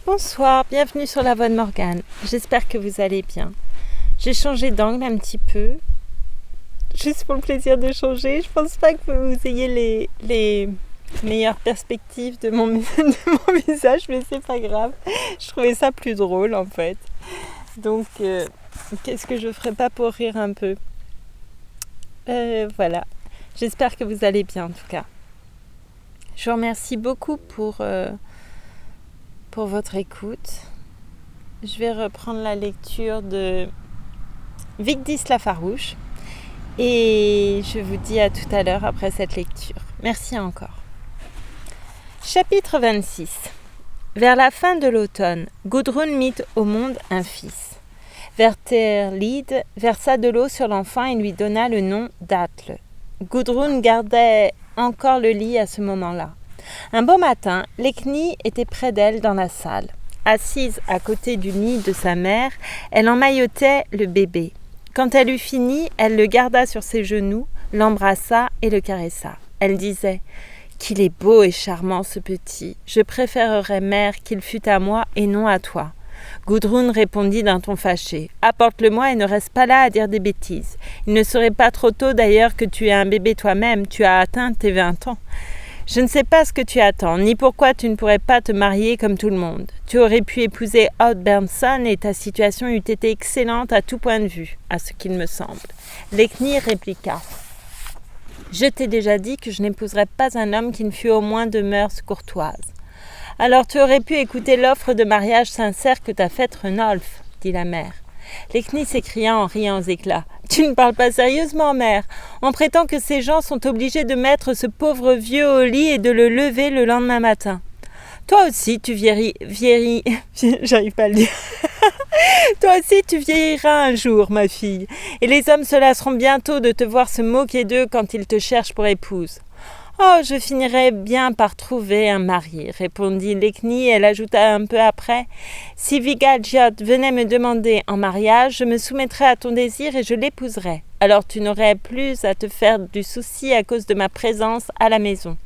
Bonsoir, bienvenue sur la voix de Morgane. J'espère que vous allez bien. J'ai changé d'angle un petit peu, juste pour le plaisir de changer. Je pense pas que vous ayez les meilleures perspectives de mon visage, mais c'est pas grave. Je trouvais ça plus drôle en fait. Donc, qu'est-ce que je ferais pas pour rire un peu? Voilà. J'espère que vous allez bien en tout cas. Je vous remercie beaucoup pour votre écoute. Je vais reprendre la lecture de Vigdis Lafarouche et je vous dis à tout à l'heure après cette lecture. Merci encore. Chapitre 26. Vers la fin de l'automne, Gudrun mit au monde un fils. Werterlide versa de l'eau sur l'enfant et lui donna le nom d'Atle. Gudrun gardait encore le lit à ce moment-là. Un beau matin, Lecknie était près d'elle dans la salle. Assise à côté du lit de sa mère, elle emmaillotait le bébé. Quand elle eut fini, elle le garda sur ses genoux, l'embrassa et le caressa. Elle disait « Qu'il est beau et charmant ce petit. Je préférerais, mère, qu'il fût à moi et non à toi. » Gudrun répondit d'un ton fâché. « Apporte-le-moi et ne reste pas là à dire des bêtises. Il ne serait pas trop tôt d'ailleurs que tu aies un bébé toi-même. Tu as atteint tes 20 ans. » Je ne sais pas ce que tu attends, ni pourquoi tu ne pourrais pas te marier comme tout le monde. Tu aurais pu épouser Odd Bernson et ta situation eût été excellente à tout point de vue, à ce qu'il me semble. Lecknie répliqua. Je t'ai déjà dit que je n'épouserais pas un homme qui ne fût au moins de mœurs courtoises. Alors tu aurais pu écouter l'offre de mariage sincère que t'a faite Renolf, dit la mère. Lecknie s'écria en riant aux éclats. « Tu ne parles pas sérieusement, mère. On prétend que ces gens sont obligés de mettre ce pauvre vieux au lit et de le lever le lendemain matin. Toi aussi, tu j'arrive pas à le dire. Toi aussi, tu vieilliras un jour, ma fille, et les hommes se lasseront bientôt de te voir se moquer d'eux quand ils te cherchent pour épouse. » « Oh, je finirai bien par trouver un mari, » répondit Lecknie. Elle ajouta un peu après. « Si Vigalgiot venait me demander en mariage, je me soumettrais à ton désir et je l'épouserais. Alors tu n'aurais plus à te faire du souci à cause de ma présence à la maison. »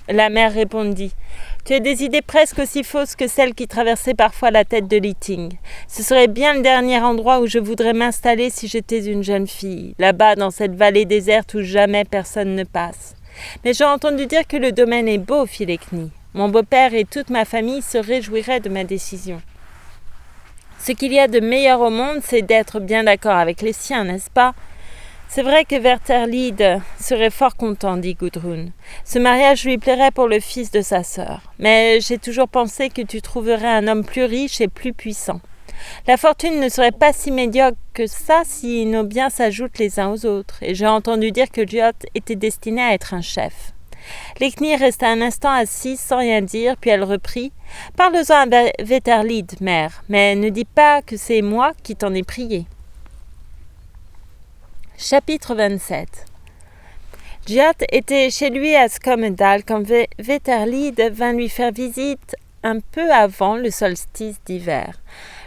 La mère répondit. « Tu as des idées presque aussi fausses que celles qui traversaient parfois la tête de Lyting. Ce serait bien le dernier endroit où je voudrais m'installer si j'étais une jeune fille, là-bas dans cette vallée déserte où jamais personne ne passe. Mais j'ai entendu dire que le domaine est beau, fit Lecknie. Mon beau-père et toute ma famille se réjouiraient de ma décision. Ce qu'il y a de meilleur au monde, c'est d'être bien d'accord avec les siens, n'est-ce pas? C'est vrai que Werterlide serait fort content, dit Gudrun. Ce mariage lui plairait pour le fils de sa sœur. Mais j'ai toujours pensé que tu trouverais un homme plus riche et plus puissant. La fortune ne serait pas si médiocre que ça si nos biens s'ajoutent les uns aux autres, et j'ai entendu dire que Giot était destiné à être un chef. Lecknie resta un instant assise sans rien dire, puis elle reprit. « Parle-en à Werterlide, mère, mais ne dis pas que c'est moi qui t'en ai prié. » Chapitre 27. Giot était chez lui à Skomedal quand Werterlide vint lui faire visite un peu avant le solstice d'hiver.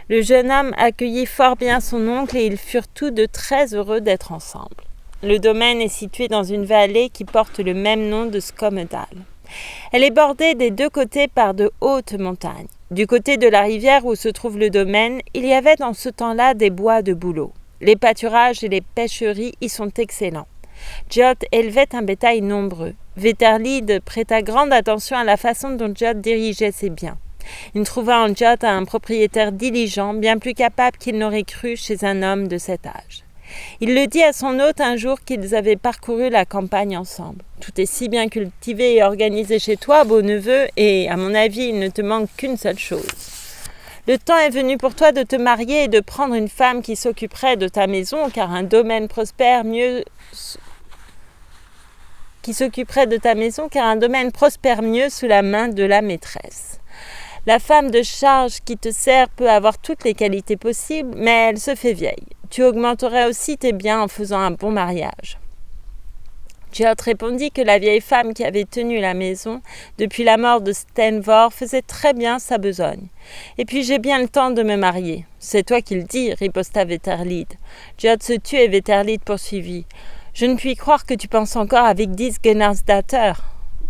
Le jeune homme accueillit fort bien son oncle et ils furent tous deux très heureux d'être ensemble. Le domaine est situé dans une vallée qui porte le même nom de Skomedal. Elle est bordée des deux côtés par de hautes montagnes. Du côté de la rivière où se trouve le domaine, il y avait dans ce temps-là des bois de bouleaux. Les pâturages et les pêcheries y sont excellents. Giot élevait un bétail nombreux. Werterlide prêta grande attention à la façon dont Giot dirigeait ses biens. Il trouva en Giot un propriétaire diligent, bien plus capable qu'il n'aurait cru chez un homme de cet âge. Il le dit à son hôte un jour qu'ils avaient parcouru la campagne ensemble. « Tout est si bien cultivé et organisé chez toi, beau neveu, et, à mon avis, il ne te manque qu'une seule chose. Le temps est venu pour toi de te marier et de prendre une femme qui s'occuperait de ta maison, car un domaine prospère mieux sous la main de la maîtresse. La femme de charge qui te sert peut avoir toutes les qualités possibles, mais elle se fait vieille. Tu augmenterais aussi tes biens en faisant un bon mariage. » Giot répondit que la vieille femme qui avait tenu la maison depuis la mort de Stenvor faisait très bien sa besogne. « Et puis j'ai bien le temps de me marier. »« C'est toi qui le dis, » riposta Werterlide. Giot se tut et Werterlide poursuivit. « Je ne puis croire que tu penses encore à Vigdis Gunnarsdatter. »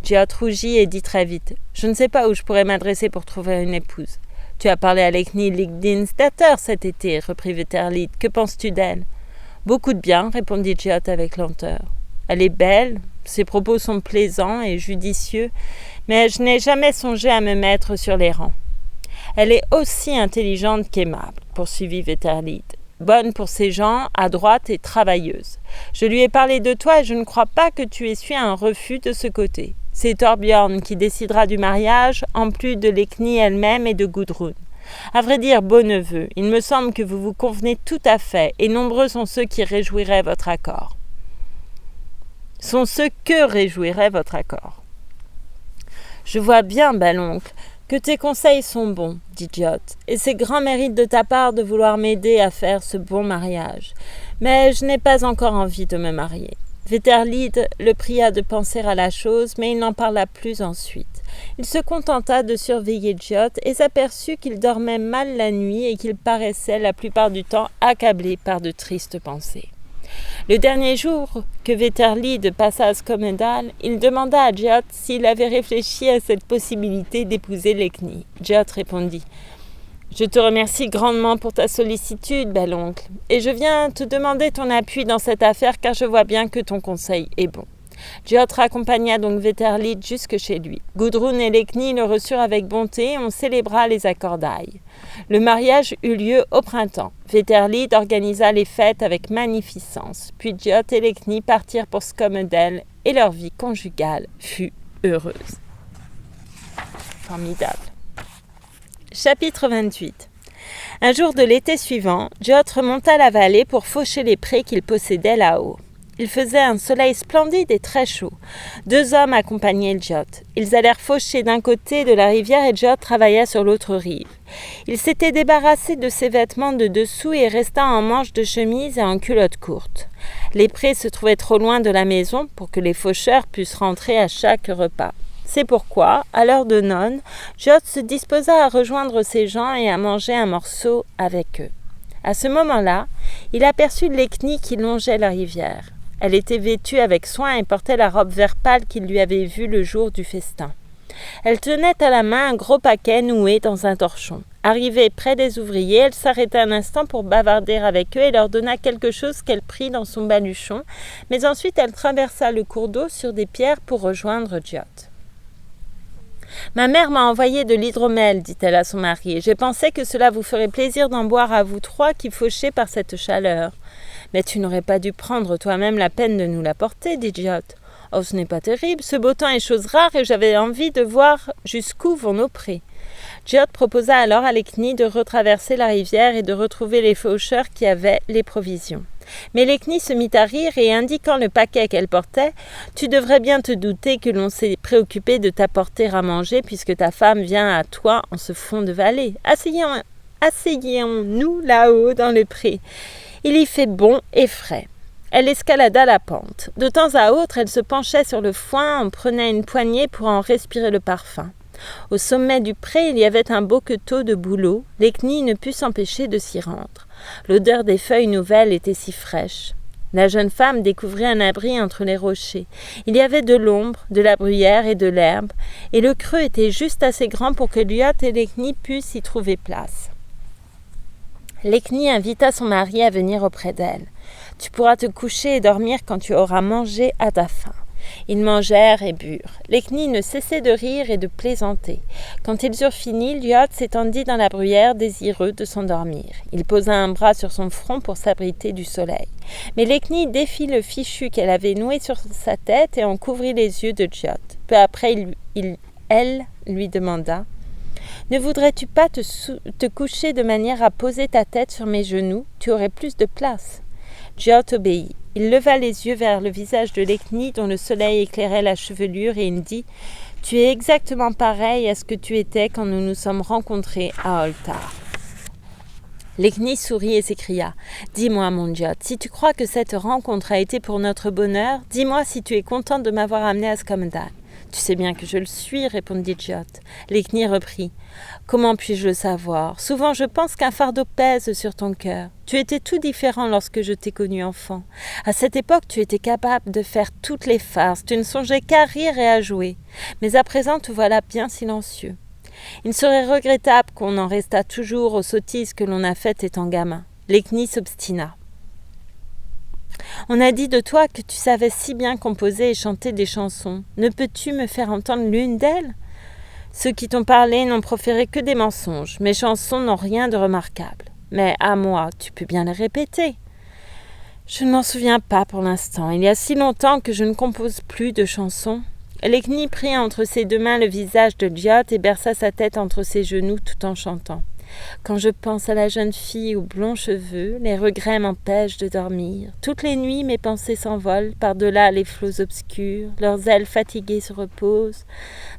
Giot rougit et dit très vite. « Je ne sais pas où je pourrais m'adresser pour trouver une épouse. » Tu as parlé à Lekni Ligdinsdatter cet été, reprit Veterlid. Que penses-tu d'elle ? Beaucoup de bien, répondit Giot avec lenteur. Elle est belle, ses propos sont plaisants et judicieux, mais je n'ai jamais songé à me mettre sur les rangs. Elle est aussi intelligente qu'aimable, poursuivit Veterlid. Bonne pour ses gens, adroite et travailleuse. Je lui ai parlé de toi et je ne crois pas que tu aies su un refus de ce côté. C'est Thorbjorn qui décidera du mariage, en plus de Lekni elle-même et de Gudrun. À vrai dire, beau neveu, il me semble que vous vous convenez tout à fait, et nombreux sont ceux qui réjouiraient votre accord. Sont ceux que réjouirait votre accord. Je vois bien, bel oncle, que tes conseils sont bons, dit Giot, et c'est grand mérite de ta part de vouloir m'aider à faire ce bon mariage. Mais je n'ai pas encore envie de me marier. Veterlid le pria de penser à la chose, mais il n'en parla plus ensuite. Il se contenta de surveiller Giot et s'aperçut qu'il dormait mal la nuit et qu'il paraissait la plupart du temps accablé par de tristes pensées. Le dernier jour que Veterlid passa à Skomedal, il demanda à Giot s'il avait réfléchi à cette possibilité d'épouser Lekni. Giot répondit « Je te remercie grandement pour ta sollicitude, bel oncle, et je viens te demander ton appui dans cette affaire car je vois bien que ton conseil est bon. » Giot raccompagna donc Veterlid jusque chez lui. Gudrun et Lekni le reçurent avec bonté et on célébra les accordailles. Le mariage eut lieu au printemps. Veterlid organisa les fêtes avec magnificence. Puis Giot et Lekni partirent pour Skomedel et leur vie conjugale fut heureuse. Formidable. Chapitre 28. Un jour de l'été suivant, Giot remonta la vallée pour faucher les prés qu'il possédait là-haut. Il faisait un soleil splendide et très chaud. 2 hommes accompagnaient Giot. Ils allèrent faucher d'un côté de la rivière et Giot travailla sur l'autre rive. Il s'était débarrassé de ses vêtements de dessous et resta en manches de chemise et en culotte courte. Les prés se trouvaient trop loin de la maison pour que les faucheurs puissent rentrer à chaque repas. C'est pourquoi, à l'heure de nonne, Giot se disposa à rejoindre ses gens et à manger un morceau avec eux. À ce moment-là, il aperçut Lekni qui longeait la rivière. Elle était vêtue avec soin et portait la robe vert pâle qu'il lui avait vue le jour du festin. Elle tenait à la main un gros paquet noué dans un torchon. Arrivée près des ouvriers, elle s'arrêta un instant pour bavarder avec eux et leur donna quelque chose qu'elle prit dans son baluchon, mais ensuite elle traversa le cours d'eau sur des pierres pour rejoindre Giot. « Ma mère m'a envoyé de l'hydromel, dit-elle à son mari, et je pensais que cela vous ferait plaisir d'en boire à vous 3 qui fauchez par cette chaleur. » « Mais tu n'aurais pas dû prendre toi-même la peine de nous l'apporter, dit Giot. Oh, ce n'est pas terrible, ce beau temps est chose rare et j'avais envie de voir jusqu'où vont nos prés. » Giot proposa alors à Lekni de retraverser la rivière et de retrouver les faucheurs qui avaient les provisions. Mais Lekni se mit à rire et indiquant le paquet qu'elle portait, « Tu devrais bien te douter que l'on s'est préoccupé de t'apporter à manger puisque ta femme vient à toi en ce fond de vallée. Asseyons-nous là-haut dans le pré. Il y fait bon et frais. » Elle escalada la pente. De temps à autre, elle se penchait sur le foin, en prenait une poignée pour en respirer le parfum. Au sommet du pré, il y avait un beau queutau de bouleau. Lekni ne put s'empêcher de s'y rendre. L'odeur des feuilles nouvelles était si fraîche. La jeune femme découvrit un abri entre les rochers. Il y avait de l'ombre, de la bruyère et de l'herbe, et le creux était juste assez grand pour que Giot et Lekni pussent y trouver place. Lekni invita son mari à venir auprès d'elle. « Tu pourras te coucher et dormir quand tu auras mangé à ta faim. » Ils mangèrent et burent. Lekni ne cessait de rire et de plaisanter. Quand ils eurent fini, Giot s'étendit dans la bruyère, désireux de s'endormir. Il posa un bras sur son front pour s'abriter du soleil. Mais Lekni défit le fichu qu'elle avait noué sur sa tête et en couvrit les yeux de Giot. Peu après, elle lui demanda « Ne voudrais-tu pas te coucher de manière à poser ta tête sur mes genoux ? Tu aurais plus de place. » Giot obéit. Il leva les yeux vers le visage de Lekni dont le soleil éclairait la chevelure et il dit « Tu es exactement pareil à ce que tu étais quand nous nous sommes rencontrés à Oltar. » Lekni sourit et s'écria « Dis-moi, mon Giot, si tu crois que cette rencontre a été pour notre bonheur, dis-moi si tu es content de m'avoir amené à Skomedal. » « Tu sais bien que je le suis, répondit Giot. Lekni reprit. « Comment puis-je le savoir ? Souvent je pense qu'un fardeau pèse sur ton cœur. Tu étais tout différent lorsque je t'ai connu enfant. À cette époque, tu étais capable de faire toutes les farces. Tu ne songeais qu'à rire et à jouer. Mais à présent, te voilà bien silencieux. Il serait regrettable qu'on en restât toujours aux sottises que l'on a faites étant gamin. L'Ekni s'obstina. On a dit de toi que tu savais si bien composer et chanter des chansons. Ne peux-tu me faire entendre l'une d'elles ? Ceux qui t'ont parlé n'ont proféré que des mensonges. Mes chansons n'ont rien de remarquable. Mais à moi, tu peux bien les répéter. Je ne m'en souviens pas pour l'instant. Il y a si longtemps que je ne compose plus de chansons. L'Ekni prit entre ses deux mains le visage de Djod et berça sa tête entre ses genoux tout en chantant. Quand je pense à la jeune fille aux blonds cheveux, les regrets m'empêchent de dormir. Toutes les nuits, mes pensées s'envolent par-delà les flots obscurs. Leurs ailes fatiguées se reposent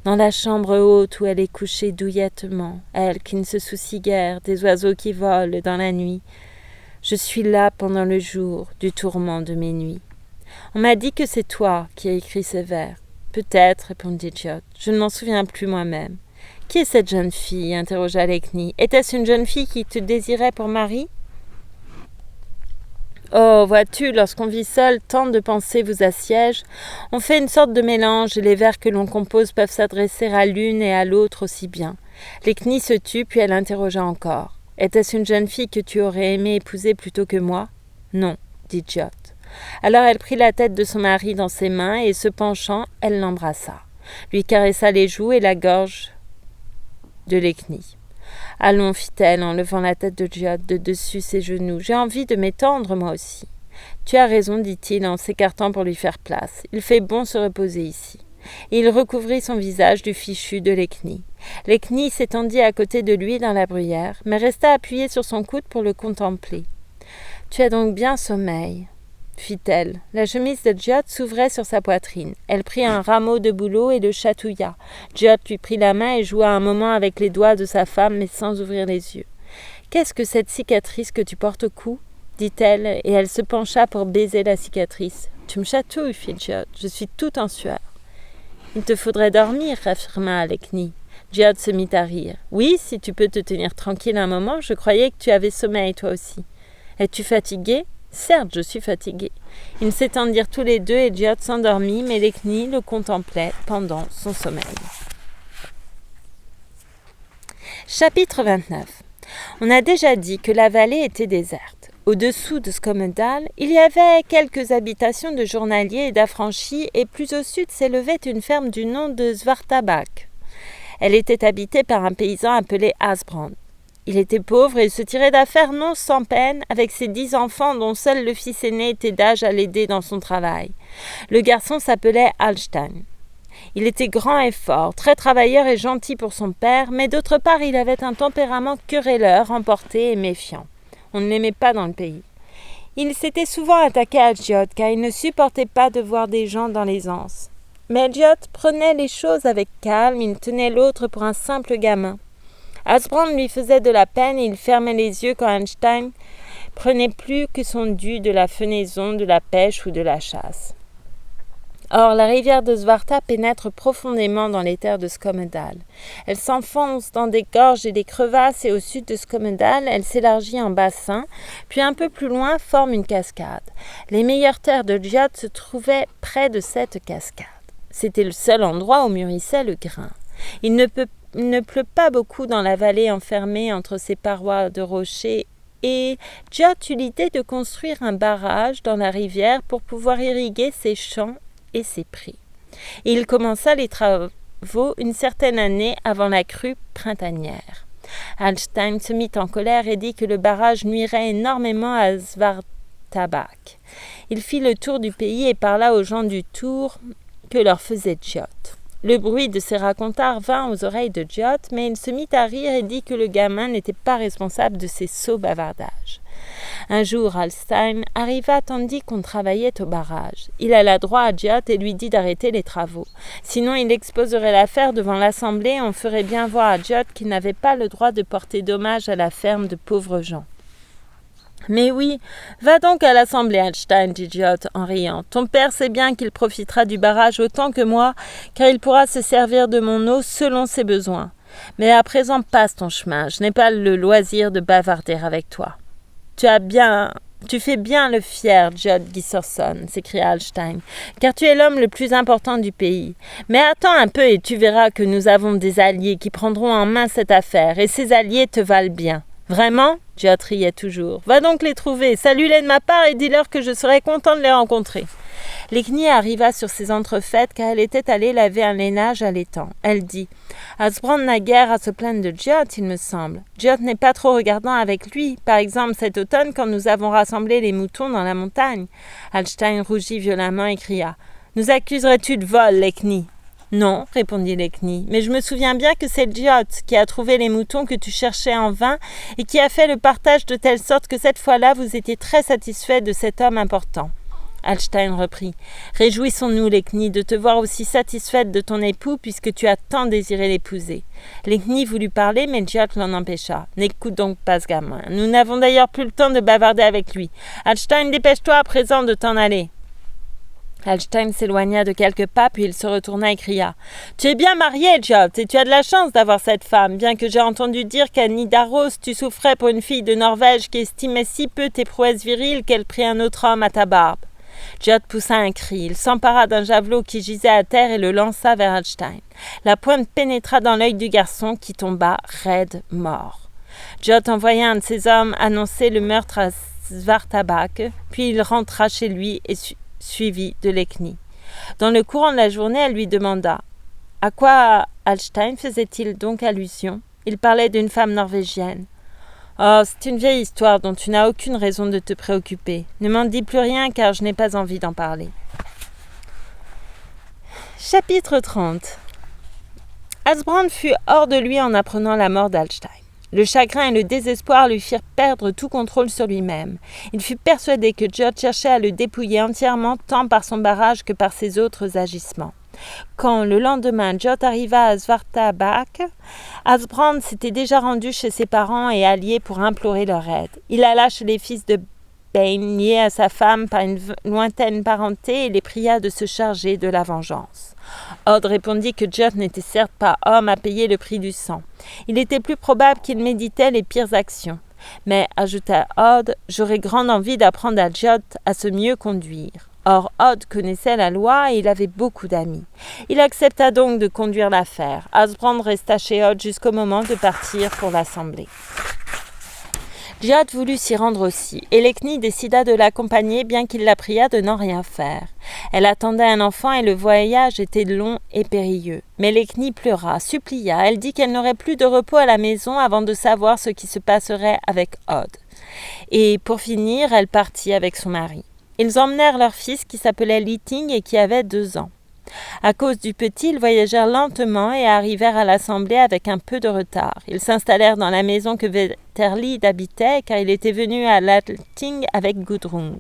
dans la chambre haute où elle est couchée douillettement, elle qui ne se soucie guère des oiseaux qui volent dans la nuit. Je suis là pendant le jour du tourment de mes nuits. On m'a dit que c'est toi qui as écrit ces vers. Peut-être, répondit Djod. Je ne m'en souviens plus moi-même. Qui est cette jeune fille ? Interrogea l'Ekni. Était-ce une jeune fille qui te désirait pour mari ? Oh, vois-tu, lorsqu'on vit seul, tant de pensées vous assiègent. On fait une sorte de mélange et les vers que l'on compose peuvent s'adresser à l'une et à l'autre aussi bien. L'Ekni se tut, puis elle interrogea encore. Était-ce une jeune fille que tu aurais aimé épouser plutôt que moi ? Non, dit Djod. Alors elle prit la tête de son mari dans ses mains et, se penchant, elle l'embrassa, lui caressa les joues et la gorge de l'Ekni. « Allons, fit-elle en levant la tête de Djod de dessus ses genoux, j'ai envie de m'étendre moi aussi. »« Tu as raison, dit-il en s'écartant pour lui faire place. Il fait bon se reposer ici. » Et il recouvrit son visage du fichu de l'Ekni. L'Ekni s'étendit à côté de lui dans la bruyère, mais resta appuyé sur son coude pour le contempler. « Tu as donc bien sommeil, » fit-elle. La chemise de Djod s'ouvrait sur sa poitrine. Elle prit un rameau de bouleau et le chatouilla. Djod lui prit la main et joua un moment avec les doigts de sa femme, mais sans ouvrir les yeux. « Qu'est-ce que cette cicatrice que tu portes au cou ?» dit-elle, et elle se pencha pour baiser la cicatrice. « Tu me chatouilles, fit Djod. Je suis tout en sueur. »« Il te faudrait dormir, affirma l'Ekni. Djod se mit à rire. « Oui, si tu peux te tenir tranquille un moment, je croyais que tu avais sommeil toi aussi. Es-tu fatigué ? » Certes, je suis fatigué. Ils s'étendirent tous les deux et Djod s'endormit, mais l'Ekni le contemplait pendant son sommeil. Chapitre 29. On a déjà dit que la vallée était déserte. Au-dessous de Skomedal, il y avait quelques habitations de journaliers et d'affranchis, et plus au sud s'élevait une ferme du nom de Svartabak. Elle était habitée par un paysan appelé Asbrand. Il était pauvre et se tirait d'affaires non sans peine avec ses 10 enfants dont seul le fils aîné était d'âge à l'aider dans son travail. Le garçon s'appelait Hallstein. Il était grand et fort, très travailleur et gentil pour son père, mais d'autre part il avait un tempérament querelleur, emporté et méfiant. On ne l'aimait pas dans le pays. Il s'était souvent attaqué à Djod car il ne supportait pas de voir des gens dans l'aisance. Mais Djod prenait les choses avec calme, il tenait l'autre pour un simple gamin. Asbrand lui faisait de la peine et il fermait les yeux quand Einstein prenait plus que son dû de la fenaison, de la pêche ou de la chasse. Or, la rivière de Svarta pénètre profondément dans les terres de Skomedal. Elle s'enfonce dans des gorges et des crevasses et au sud de Skomedal, elle s'élargit en bassin, puis un peu plus loin forme une cascade. Les meilleures terres de Djod se trouvaient près de cette cascade. C'était le seul endroit où mûrissait le grain. Il ne pleut pas beaucoup dans la vallée enfermée entre ses parois de rochers et Djod eut l'idée de construire un barrage dans la rivière pour pouvoir irriguer ses champs et ses prés. Il commença les travaux une certaine année avant la crue printanière. Hallstein se mit en colère et dit que le barrage nuirait énormément à Svartabak. Il fit le tour du pays et parla aux gens du tour que leur faisait Djod. Le bruit de ces racontars vint aux oreilles de Djod, mais il se mit à rire et dit que le gamin n'était pas responsable de ses sots bavardages. Un jour, Hallstein arriva tandis qu'on travaillait au barrage. Il alla droit à Djod et lui dit d'arrêter les travaux. Sinon, il exposerait l'affaire devant l'assemblée et on ferait bien voir à Djod qu'il n'avait pas le droit de porter dommage à la ferme de pauvres gens. « Mais oui, va donc à l'assemblée, Hallstein, dit Djod en riant. Ton père sait bien qu'il profitera du barrage autant que moi, car il pourra se servir de mon eau selon ses besoins. Mais à présent, passe ton chemin, je n'ai pas le loisir de bavarder avec toi. Tu as bien Tu fais bien le fier, Jud Gisserson, s'écria Hallstein, car tu es l'homme le plus important du pays. Mais attends un peu et tu verras que nous avons des alliés qui prendront en main cette affaire, et ces alliés te valent bien. Vraiment ? Jud riait toujours. Va donc les trouver, salue-les de ma part et dis-leur que je serais content de les rencontrer. L'Ekni arriva sur ses entrefaites car elle était allée laver un lainage à l'étang. Elle dit « Asbrand n'a guère à se plaindre de Jud, il me semble. Jud n'est pas trop regardant avec lui. Par exemple, cet automne, quand nous avons rassemblé les moutons dans la montagne. » Hallstein rougit violemment et cria « Nous accuserais-tu de vol, l'Ekni ?» « Non, répondit l'Ekni, mais je me souviens bien que c'est Jud qui a trouvé les moutons que tu cherchais en vain et qui a fait le partage de telle sorte que cette fois-là vous étiez très satisfait de cet homme important. » Hallstein reprit. « Réjouissons-nous, l'Ekni, de te voir aussi satisfaite de ton époux puisque tu as tant désiré l'épouser. » L'Ekni voulut parler, mais Jud l'en empêcha. « N'écoute donc pas ce gamin. Nous n'avons d'ailleurs plus le temps de bavarder avec lui. Hallstein, dépêche-toi à présent de t'en aller. » Hallstein s'éloigna de quelques pas, puis il se retourna et cria « Tu es bien marié, Jud, et tu as de la chance d'avoir cette femme, bien que j'ai entendu dire qu'à Nidaros, tu souffrais pour une fille de Norvège qui estimait si peu tes prouesses viriles qu'elle prit un autre homme à ta barbe. » Jud poussa un cri. Il s'empara d'un javelot qui gisait à terre et le lança vers Hallstein. La pointe pénétra dans l'œil du garçon qui tomba raide mort. Jud envoya un de ses hommes annoncer le meurtre à Svartabak, puis il rentra chez lui et suivi de l'Ekni. Dans le courant de la journée, elle lui demanda « À quoi Hallstein faisait-il donc allusion ?» Il parlait d'une femme norvégienne. « Oh, c'est une vieille histoire dont tu n'as aucune raison de te préoccuper. Ne m'en dis plus rien car je n'ai pas envie d'en parler. » Chapitre 30. Asbrand fut hors de lui en apprenant la mort d'Hallstein. Le chagrin et le désespoir lui firent perdre tout contrôle sur lui-même. Il fut persuadé que Jud cherchait à le dépouiller entièrement tant par son barrage que par ses autres agissements. Quand, le lendemain, Jud arriva à Svartabak, Asbrand s'était déjà rendu chez ses parents et alliés pour implorer leur aide. Il alla chez les fils de Bain, liés à sa femme par une lointaine parenté, et les pria de se charger de la vengeance. Odd répondit que Jud n'était certes pas homme à payer le prix du sang. Il était plus probable qu'il méditait les pires actions. Mais, ajouta Odd, j'aurais grande envie d'apprendre à Jud à se mieux conduire. Or, Odd connaissait la loi et il avait beaucoup d'amis. Il accepta donc de conduire l'affaire. Asbrand resta chez Odd jusqu'au moment de partir pour l'assemblée. Jud voulut s'y rendre aussi, et l'Ekni décida de l'accompagner bien qu'il la priât de n'en rien faire. Elle attendait un enfant et le voyage était long et périlleux. Mais l'Ekni pleura, supplia, elle dit qu'elle n'aurait plus de repos à la maison avant de savoir ce qui se passerait avec Odd. Et pour finir, elle partit avec son mari. Ils emmenèrent leur fils qui s'appelait Lyting et qui avait 2 ans. À cause du petit, ils voyagèrent lentement et arrivèrent à l'assemblée avec un peu de retard. Ils s'installèrent dans la maison que Veterlid habitait car il était venu à Lyting avec Gudrun.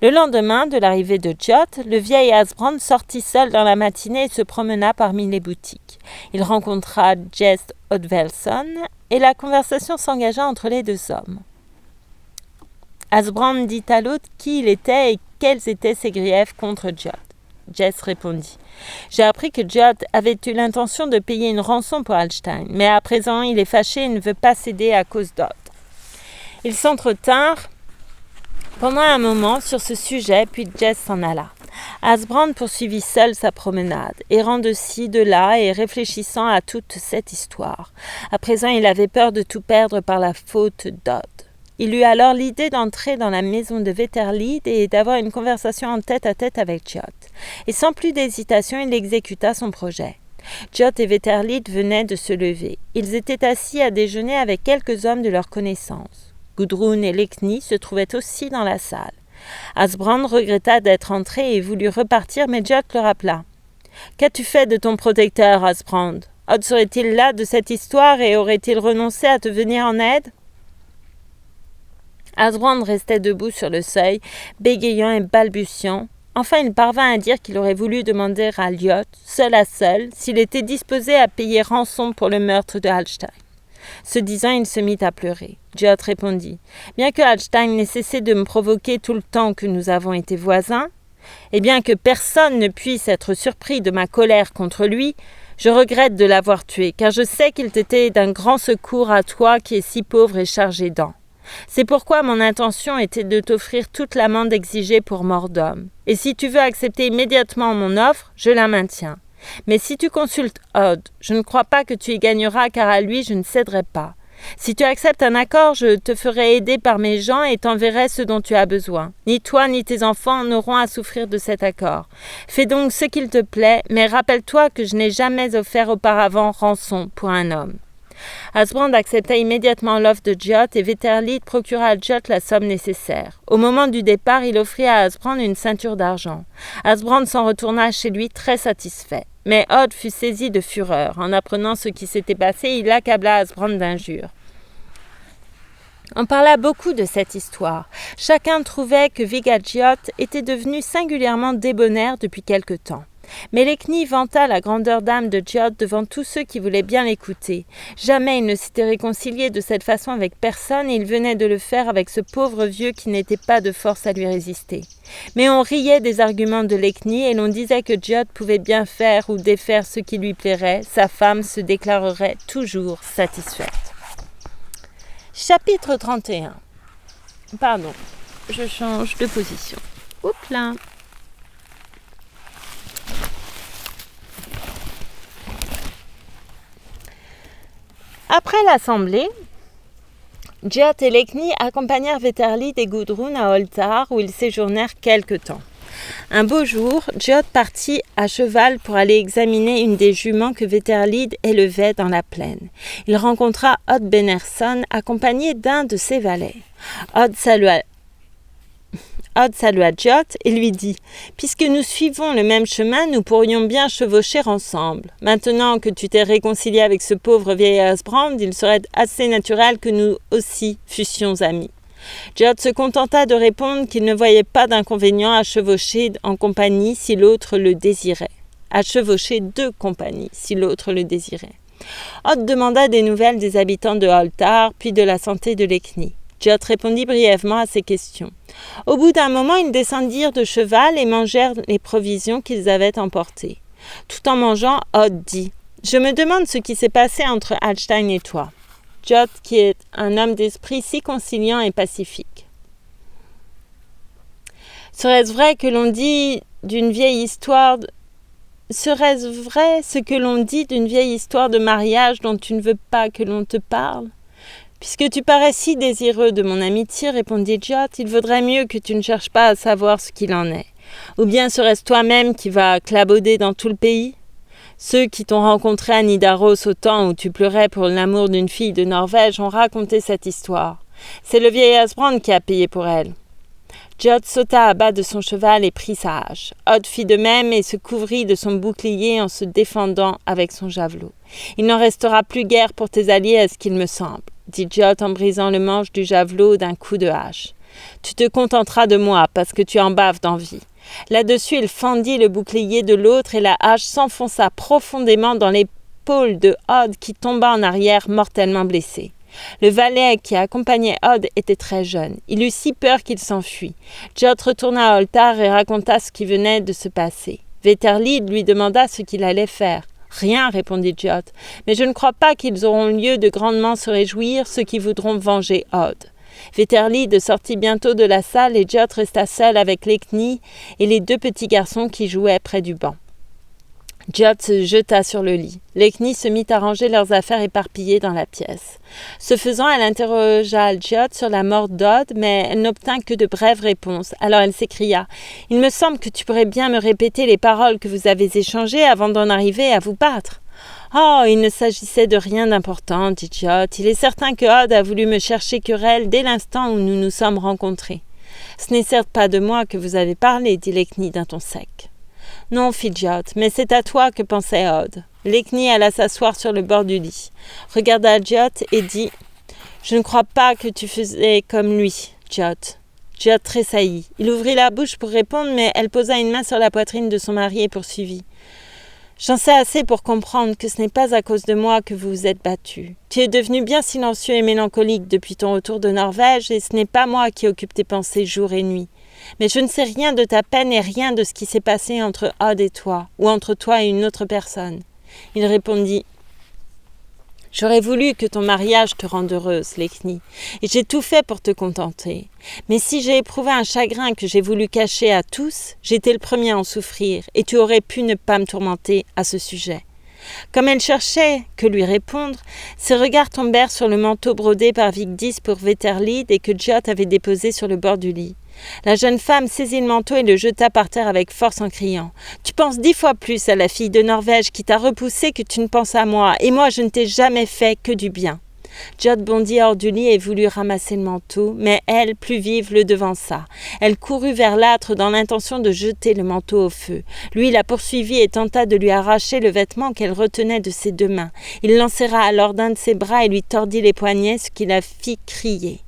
Le lendemain de l'arrivée de Jud, le vieil Asbrand sortit seul dans la matinée et se promena parmi les boutiques. Il rencontra Gest Odvelson et la conversation s'engagea entre les 2 hommes. Asbrand dit à l'autre qui il était et quels étaient ses griefs contre Jud. Jess répondit. « J'ai appris que Jud avait eu l'intention de payer une rançon pour Hallstein, mais à présent il est fâché et ne veut pas céder à cause d'Odd. » Ils s'entretinrent pendant un moment sur ce sujet, puis Jess s'en alla. Asbrand poursuivit seul sa promenade, errant de ci, de là et réfléchissant à toute cette histoire. À présent il avait peur de tout perdre par la faute d'Odd. Il eut alors l'idée d'entrer dans la maison de Veterlid et d'avoir une conversation en tête-à-tête avec Jud. Et sans plus d'hésitation, il exécuta son projet. Jud et Veterlid venaient de se lever. Ils étaient assis à déjeuner avec quelques hommes de leur connaissance. Gudrun et l'Ekni se trouvaient aussi dans la salle. Asbrand regretta d'être entré et voulut repartir, mais Jud le rappela. « Qu'as-tu fait de ton protecteur, Asbrand ? Odd serait-il là de cette histoire et aurait-il renoncé à te venir en aide ?» Asbrand restait debout sur le seuil, bégayant et balbutiant. Enfin, il parvint à dire qu'il aurait voulu demander à Lyot, seul à seul, s'il était disposé à payer rançon pour le meurtre de Hallstein. Ce disant, il se mit à pleurer. Jud répondit « Bien que Hallstein n'ait cessé de me provoquer tout le temps que nous avons été voisins, et bien que personne ne puisse être surpris de ma colère contre lui, je regrette de l'avoir tué, car je sais qu'il t'était d'un grand secours à toi qui es si pauvre et chargé d'ans. C'est pourquoi mon intention était de t'offrir toute l'amende exigée pour mort d'homme. Et si tu veux accepter immédiatement mon offre, je la maintiens. Mais si tu consultes Odd, je ne crois pas que tu y gagneras car à lui je ne céderai pas. Si tu acceptes un accord, je te ferai aider par mes gens et t'enverrai ce dont tu as besoin. Ni toi ni tes enfants n'auront à souffrir de cet accord. Fais donc ce qu'il te plaît, mais rappelle-toi que je n'ai jamais offert auparavant rançon pour un homme. Asbrand accepta immédiatement l'offre de Djot et Veterlid procura à Djot la somme nécessaire. Au moment du départ, il offrit à Asbrand une ceinture d'argent. Asbrand s'en retourna chez lui très satisfait. Mais Odd fut saisi de fureur. En apprenant ce qui s'était passé, il accabla Asbrand d'injures. On parla beaucoup de cette histoire. Chacun trouvait que Vigadjot était devenu singulièrement débonnaire depuis quelque temps. Mais Lekni vanta la grandeur d'âme de Djot devant tous ceux qui voulaient bien l'écouter. Jamais il ne s'était réconcilié de cette façon avec personne et il venait de le faire avec ce pauvre vieux qui n'était pas de force à lui résister. Mais on riait des arguments de Lekni et l'on disait que Djot pouvait bien faire ou défaire ce qui lui plairait, sa femme se déclarerait toujours satisfaite. Chapitre 31. Pardon, je change de position. Oups là. Après l'assemblée, Djot et Lekni accompagnèrent Veterlid et Gudrun à Oltar où ils séjournèrent quelque temps. Un beau jour, Djot partit à cheval pour aller examiner une des juments que Veterlid élevait dans la plaine. Il rencontra Odd Benerson accompagné d'un de ses valets. Odd salua Djot et lui dit « Puisque nous suivons le même chemin, nous pourrions bien chevaucher ensemble. Maintenant que tu t'es réconcilié avec ce pauvre vieil Asbrand, il serait assez naturel que nous aussi fussions amis. » Djot se contenta de répondre qu'il ne voyait pas d'inconvénient à chevaucher en compagnie si l'autre le désirait. À chevaucher de compagnie si l'autre le désirait. Odd demanda des nouvelles des habitants de Oltar, puis de la santé de Lekni. Djot répondit brièvement à ces questions. Au bout d'un moment, ils descendirent de cheval et mangèrent les provisions qu'ils avaient emportées. Tout en mangeant, Odd dit « Je me demande ce qui s'est passé entre Hallstein et toi. » Djot, qui est un homme d'esprit si conciliant et pacifique. Serait-ce vrai ce que l'on dit d'une vieille histoire de mariage dont tu ne veux pas que l'on te parle? Puisque tu parais si désireux de mon amitié, répondit Djot, il vaudrait mieux que tu ne cherches pas à savoir ce qu'il en est. Ou bien serait-ce toi-même qui vas clabauder dans tout le pays? Ceux qui t'ont rencontré à Nidaros au temps où tu pleurais pour l'amour d'une fille de Norvège ont raconté cette histoire. C'est le vieil Asbrand qui a payé pour elle. Djot sauta à bas de son cheval et prit sa hache. Odd fit de même et se couvrit de son bouclier en se défendant avec son javelot. Il n'en restera plus guère pour tes alliés à ce qu'il me semble, dit Djot en brisant le manche du javelot d'un coup de hache. Tu te contenteras de moi parce que tu en baves d'envie. Là-dessus, il fendit le bouclier de l'autre et la hache s'enfonça profondément dans l'épaule de Odd qui tomba en arrière mortellement blessé. Le valet qui accompagnait Odd était très jeune. Il eut si peur qu'il s'enfuit. Djot retourna à Oltar et raconta ce qui venait de se passer. Veterlid lui demanda ce qu'il allait faire. « Rien, répondit Djot, mais je ne crois pas qu'ils auront lieu de grandement se réjouir, ceux qui voudront venger Odd. » Veterlid sortit bientôt de la salle et Djot resta seul avec Lekni et les deux petits garçons qui jouaient près du banc. Djot se jeta sur le lit. Lekni se mit à ranger leurs affaires éparpillées dans la pièce. Ce faisant, elle interrogea Djot sur la mort d'Odd, mais elle n'obtint que de brèves réponses. Alors elle s'écria « Il me semble que tu pourrais bien me répéter les paroles que vous avez échangées avant d'en arriver à vous battre. » « Oh, il ne s'agissait de rien d'important, dit Djot. Il est certain que Odd a voulu me chercher querelle dès l'instant où nous nous sommes rencontrés. »« Ce n'est certes pas de moi que vous avez parlé, dit Lekni d'un ton sec. »« Non, fit Djot, mais c'est à toi que pensait Odd. » Lekni alla s'asseoir sur le bord du lit, regarda Djot et dit « Je ne crois pas que tu faisais comme lui, Djot. » Djot tressaillit. Il ouvrit la bouche pour répondre, mais elle posa une main sur la poitrine de son mari et poursuivit. J'en sais assez pour comprendre que ce n'est pas à cause de moi que vous vous êtes battu. Tu es devenu bien silencieux et mélancolique depuis ton retour de Norvège et ce n'est pas moi qui occupe tes pensées jour et nuit. Mais je ne sais rien de ta peine et rien de ce qui s'est passé entre Odd et toi, ou entre toi et une autre personne. Il répondit J'aurais voulu que ton mariage te rende heureuse, Lekni, et j'ai tout fait pour te contenter. Mais si j'ai éprouvé un chagrin que j'ai voulu cacher à tous, j'étais le premier à en souffrir, et tu aurais pu ne pas me tourmenter à ce sujet. » Comme elle cherchait que lui répondre, ses regards tombèrent sur le manteau brodé par Vigdis pour Veterlid et que Djot avait déposé sur le bord du lit. La jeune femme saisit le manteau et le jeta par terre avec force en criant « Tu penses 10 fois plus à la fille de Norvège qui t'a repoussé que tu ne penses à moi, et moi je ne t'ai jamais fait que du bien. » Djot bondit hors du lit et voulut ramasser le manteau, mais elle, plus vive, le devança. Elle courut vers l'âtre dans l'intention de jeter le manteau au feu. Lui la poursuivit et tenta de lui arracher le vêtement qu'elle retenait de ses 2 mains. Il l'enserra alors d'un de ses bras et lui tordit les poignets, ce qui la fit crier.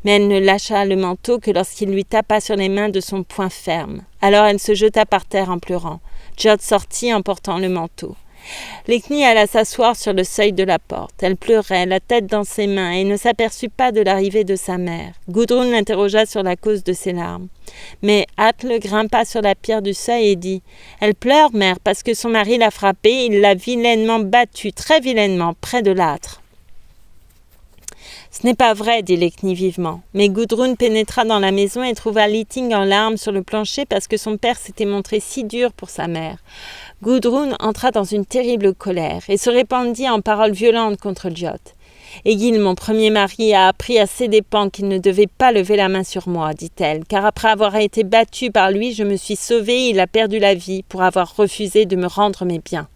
Mais elle ne lâcha le manteau que lorsqu'il lui tapa sur les mains de son poing ferme. Alors elle se jeta par terre en pleurant. Djot sortit en portant le manteau. Lekni alla s'asseoir sur le seuil de la porte. Elle pleurait, la tête dans ses mains, et ne s'aperçut pas de l'arrivée de sa mère. Gudrun l'interrogea sur la cause de ses larmes. Mais Atle grimpa sur la pierre du seuil et dit « Elle pleure, mère, parce que son mari l'a frappée, il l'a vilainement battue, très vilainement, près de l'âtre. » « Ce n'est pas vrai, dit Lekni vivement. Mais Gudrun pénétra dans la maison et trouva Lyting en larmes sur le plancher parce que son père s'était montré si dur pour sa mère. Gudrun entra dans une terrible colère et se répandit en paroles violentes contre Djot. « Egil, mon premier mari, a appris à ses dépens qu'il ne devait pas lever la main sur moi, dit-elle, car après avoir été battue par lui, je me suis sauvée et il a perdu la vie pour avoir refusé de me rendre mes biens.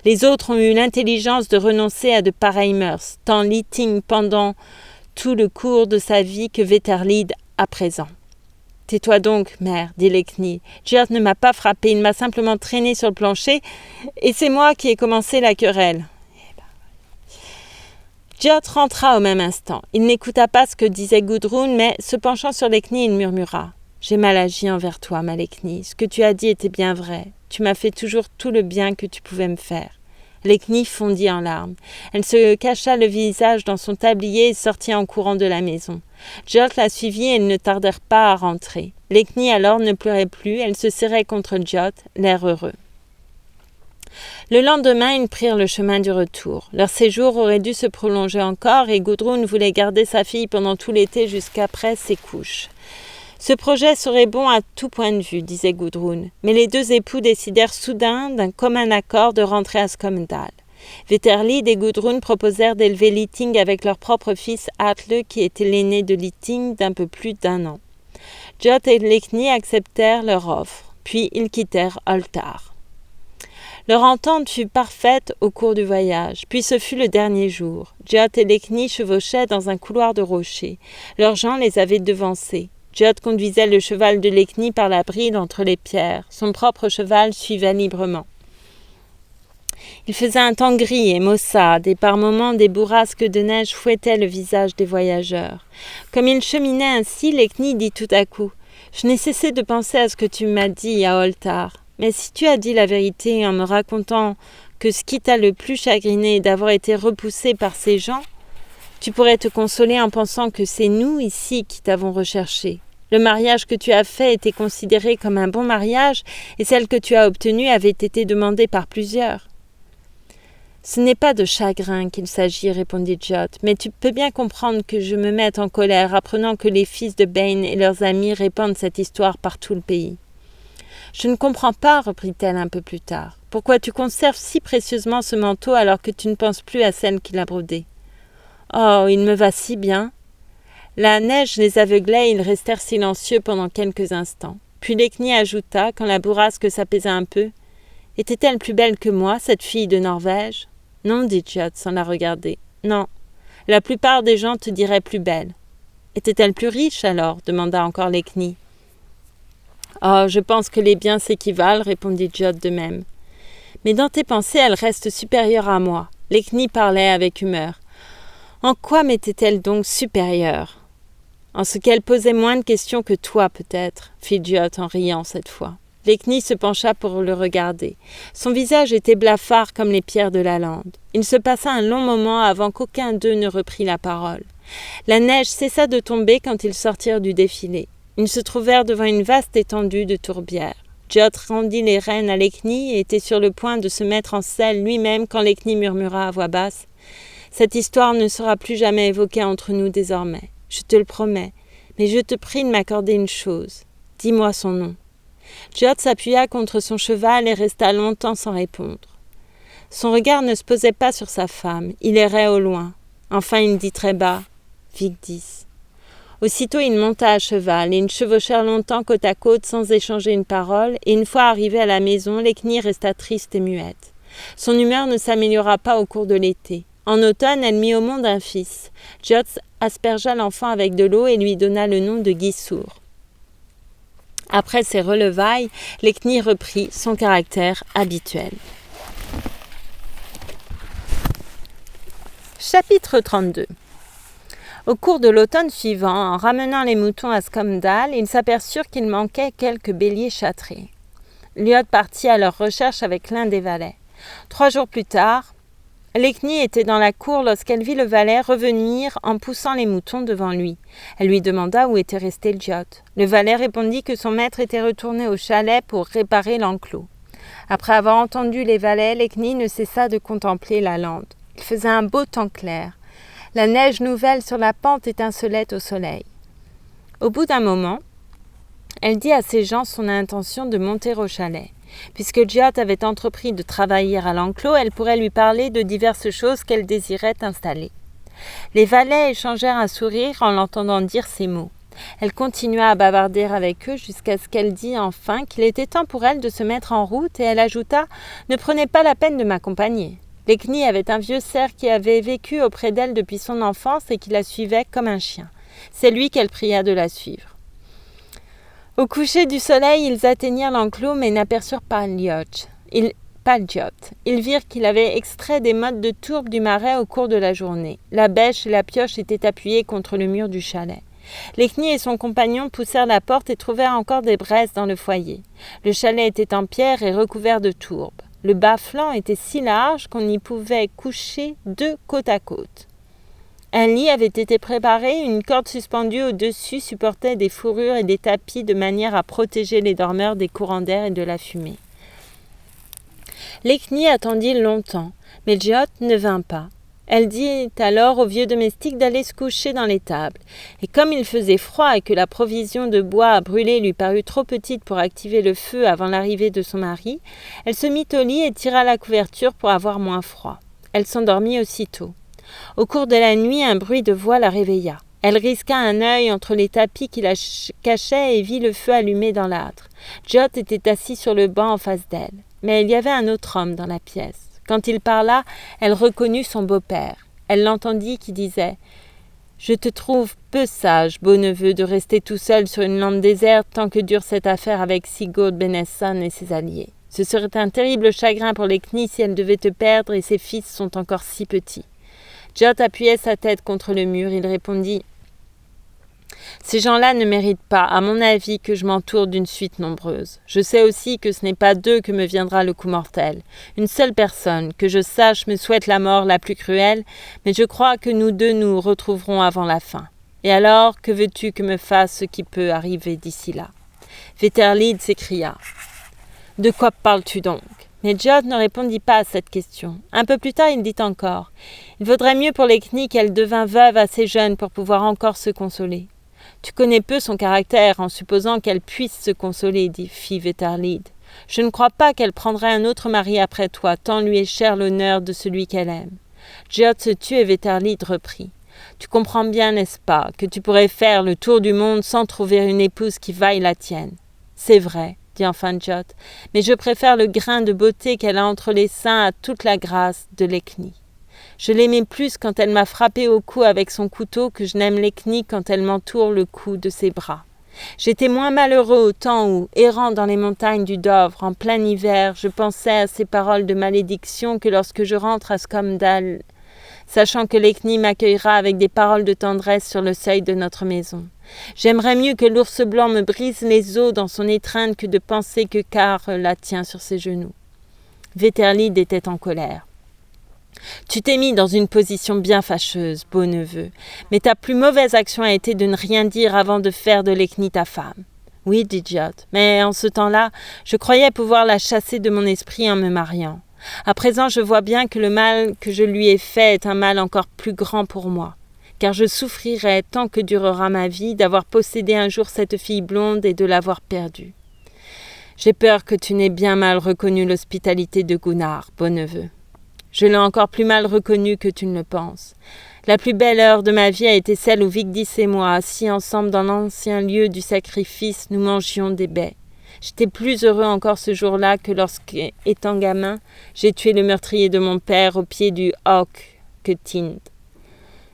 Les autres ont eu l'intelligence de renoncer à de pareilles mœurs, tant Lyting pendant tout le cours de sa vie que Veterlid à présent. »« Tais-toi donc, mère, dit Lekni. Djot ne m'a pas frappé, il m'a simplement traîné sur le plancher, et c'est moi qui ai commencé la querelle. » Djot rentra au même instant. Il n'écouta pas ce que disait Gudrun, mais, se penchant sur Lekni, il murmura. « J'ai mal agi envers toi, ma Lekni. Ce que tu as dit était bien vrai. Tu m'as fait toujours tout le bien que tu pouvais me faire. » Lekni fondit en larmes. Elle se cacha le visage dans son tablier et sortit en courant de la maison. Djot la suivit et ils ne tardèrent pas à rentrer. Lekni alors ne pleurait plus, elle se serrait contre Djot, l'air heureux. Le lendemain, ils prirent le chemin du retour. Leur séjour aurait dû se prolonger encore et Gudrun voulait garder sa fille pendant tout l'été jusqu'après ses couches. Ce projet serait bon à tout point de vue, disait Gudrun, mais les 2 époux décidèrent soudain d'un commun accord de rentrer à Skomndal. Veterlid et Gudrun proposèrent d'élever Lyting avec leur propre fils Atle, qui était l'aîné de Lyting d'un peu plus d'1 an. Djot et Lekni acceptèrent leur offre, puis ils quittèrent Holtar. Leur entente fut parfaite au cours du voyage, puis ce fut le dernier jour. Djot et Lekni chevauchaient dans un couloir de rochers. Leurs gens les avaient devancés. Djot conduisait le cheval de Lekni par la bride entre les pierres. Son propre cheval suivait librement. Il faisait un temps gris et maussade, et par moments des bourrasques de neige fouettaient le visage des voyageurs. Comme ils cheminaient ainsi, Lekni dit tout à coup « Je n'ai cessé de penser à ce que tu m'as dit à Holtar. Mais si tu as dit la vérité en me racontant que ce qui t'a le plus chagriné est d'avoir été repoussé par ces gens, tu pourrais te consoler en pensant que c'est nous, ici, qui t'avons recherché. Le mariage que tu as fait était considéré comme un bon mariage et celle que tu as obtenue avait été demandée par plusieurs. »« Ce n'est pas de chagrin qu'il s'agit, répondit Djot, mais tu peux bien comprendre que je me mette en colère apprenant que les fils de Bain et leurs amis répandent cette histoire par tout le pays. »« Je ne comprends pas, reprit-elle un peu plus tard. Pourquoi tu conserves si précieusement ce manteau alors que tu ne penses plus à celle qui l'a brodé ? Oh, il me va si bien. » La neige les aveuglait et ils restèrent silencieux pendant quelques instants. Puis Lekni ajouta, quand la bourrasque s'apaisa un peu, « Était-elle plus belle que moi, cette fille de Norvège ?»« Non, dit Djot sans la regarder. « Non. La plupart des gens te diraient plus belle. »« Était-elle plus riche alors ?» demanda encore Lekni. « Oh, je pense que les biens s'équivalent, répondit Djot de même. Mais dans tes pensées, elle reste supérieure à moi. » Lekni parlait avec humeur. En quoi m'était-elle donc supérieure ? En ce qu'elle posait moins de questions que toi, peut-être, fit Djot en riant cette fois. Lekni se pencha pour le regarder. Son visage était blafard comme les pierres de la lande. Il se passa un long moment avant qu'aucun d'eux ne reprît la parole. La neige cessa de tomber quand ils sortirent du défilé. Ils se trouvèrent devant une vaste étendue de tourbières. Djot rendit les rênes à Lekni et était sur le point de se mettre en selle lui-même quand Lekni murmura à voix basse. Cette histoire ne sera plus jamais évoquée entre nous désormais. Je te le promets. Mais je te prie de m'accorder une chose. Dis-moi son nom. » Jyot s'appuya contre son cheval et resta longtemps sans répondre. Son regard ne se posait pas sur sa femme. Il errait au loin. Enfin, il dit très bas « Vigdis ». Aussitôt, il monta à cheval et ils chevauchèrent longtemps côte à côte sans échanger une parole, et une fois arrivé à la maison, Leqni resta triste et muette. Son humeur ne s'améliora pas au cours de l'été. En automne, elle mit au monde un fils. Jyot aspergea l'enfant avec de l'eau et lui donna le nom de Gisur. Après ses relevailles, Leqni reprit son caractère habituel. Chapitre 32. Au cours de l'automne suivant, en ramenant les moutons à Skomdal, ils s'aperçurent qu'il manquait quelques béliers châtrés. Liot partit à leur recherche avec l'un des valets. 3 jours plus tard, Leqni était dans la cour lorsqu'elle vit le valet revenir en poussant les moutons devant lui. Elle lui demanda où était resté Jyot. Le valet répondit que son maître était retourné au chalet pour réparer l'enclos. Après avoir entendu les valets, Leqni ne cessa de contempler la lande. Il faisait un beau temps clair. La neige nouvelle sur la pente étincelait au soleil. Au bout d'un moment, elle dit à ses gens son intention de monter au chalet. Puisque Jyot avait entrepris de travailler à l'enclos, elle pourrait lui parler de diverses choses qu'elle désirait installer. Les valets échangèrent un sourire en l'entendant dire ces mots. Elle continua à bavarder avec eux jusqu'à ce qu'elle dit enfin qu'il était temps pour elle de se mettre en route, et elle ajouta « Ne prenez pas la peine de m'accompagner ». Leqni avait un vieux cerf qui avait vécu auprès d'elle depuis son enfance et qui la suivait comme un chien. C'est lui qu'elle pria de la suivre. Au coucher du soleil, ils atteignirent l'enclos mais n'aperçurent pas Jyot. Ils virent qu'il avait extrait des mottes de tourbe du marais au cours de la journée. La bêche et la pioche étaient appuyées contre le mur du chalet. Leqni et son compagnon poussèrent la porte et trouvèrent encore des braises dans le foyer. Le chalet était en pierre et recouvert de tourbe. Le bas-flanc était si large qu'on y pouvait coucher 2 côte à côte. Un lit avait été préparé, une corde suspendue au-dessus supportait des fourrures et des tapis de manière à protéger les dormeurs des courants d'air et de la fumée. Leqni attendit longtemps, mais Jyot ne vint pas. Elle dit alors au vieux domestique d'aller se coucher dans l'étable. Et comme il faisait froid et que la provision de bois à brûler lui parut trop petite pour activer le feu avant l'arrivée de son mari, elle se mit au lit et tira la couverture pour avoir moins froid. Elle s'endormit aussitôt. Au cours de la nuit, un bruit de voix la réveilla. Elle risqua un œil entre les tapis qui la cachaient et vit le feu allumé dans l'âtre. Jyot était assis sur le banc en face d'elle. Mais il y avait un autre homme dans la pièce. Quand il parla, elle reconnut son beau-père. Elle l'entendit qui disait « Je te trouve peu sage, beau neveu, de rester tout seul sur une lande déserte tant que dure cette affaire avec Sigurd Bennesson et ses alliés. Ce serait un terrible chagrin pour Leqni si elle devait te perdre et ses fils sont encore si petits. » Jyot appuyait sa tête contre le mur. Il répondit « Ces gens-là ne méritent pas, à mon avis, que je m'entoure d'une suite nombreuse. Je sais aussi que ce n'est pas d'eux que me viendra le coup mortel. Une seule personne, que je sache, me souhaite la mort la plus cruelle, mais je crois que nous deux nous retrouverons avant la fin. Et alors, que veux-tu que me fasse ce qui peut arriver d'ici là ?» Veterlid s'écria. « De quoi parles-tu donc ?» Mais Jyot ne répondit pas à cette question. Un peu plus tard, il dit encore « Il vaudrait mieux pour Leqni qu'elle devint veuve assez jeune pour pouvoir encore se consoler. » Tu connais peu son caractère en supposant qu'elle puisse se consoler, fit Veterlid. Je ne crois pas qu'elle prendrait un autre mari après toi, tant lui est cher l'honneur de celui qu'elle aime. Jyot se tut et Veterlid reprit. Tu comprends bien, n'est-ce pas, que tu pourrais faire le tour du monde sans trouver une épouse qui vaille la tienne. C'est vrai, dit enfin Jyot, mais je préfère le grain de beauté qu'elle a entre les seins à toute la grâce de Leqni. Je l'aimais plus quand elle m'a frappé au cou avec son couteau que je n'aime Leqni quand elle m'entoure le cou de ses bras. J'étais moins malheureux au temps où, errant dans les montagnes du Dovre, en plein hiver, je pensais à ces paroles de malédiction que lorsque je rentre à Skomdal, sachant que Leqni m'accueillera avec des paroles de tendresse sur le seuil de notre maison. J'aimerais mieux que l'ours blanc me brise les os dans son étreinte que de penser que Karl la tient sur ses genoux. Veterlid était en colère. Tu t'es mis dans une position bien fâcheuse, beau neveu, mais ta plus mauvaise action a été de ne rien dire avant de faire de Leqni ta femme. Oui, dit Jyot, mais en ce temps-là, je croyais pouvoir la chasser de mon esprit en me mariant. À présent, je vois bien que le mal que je lui ai fait est un mal encore plus grand pour moi, car je souffrirai tant que durera ma vie d'avoir possédé un jour cette fille blonde et de l'avoir perdue. J'ai peur que tu n'aies bien mal reconnu l'hospitalité de Gunnar, beau neveu. Je l'ai encore plus mal reconnu que tu ne le penses. La plus belle heure de ma vie a été celle où Vigdis et moi, assis ensemble dans l'ancien lieu du sacrifice, nous mangions des baies. J'étais plus heureux encore ce jour-là que lorsque, étant gamin, j'ai tué le meurtrier de mon père au pied du Hawk-Tind.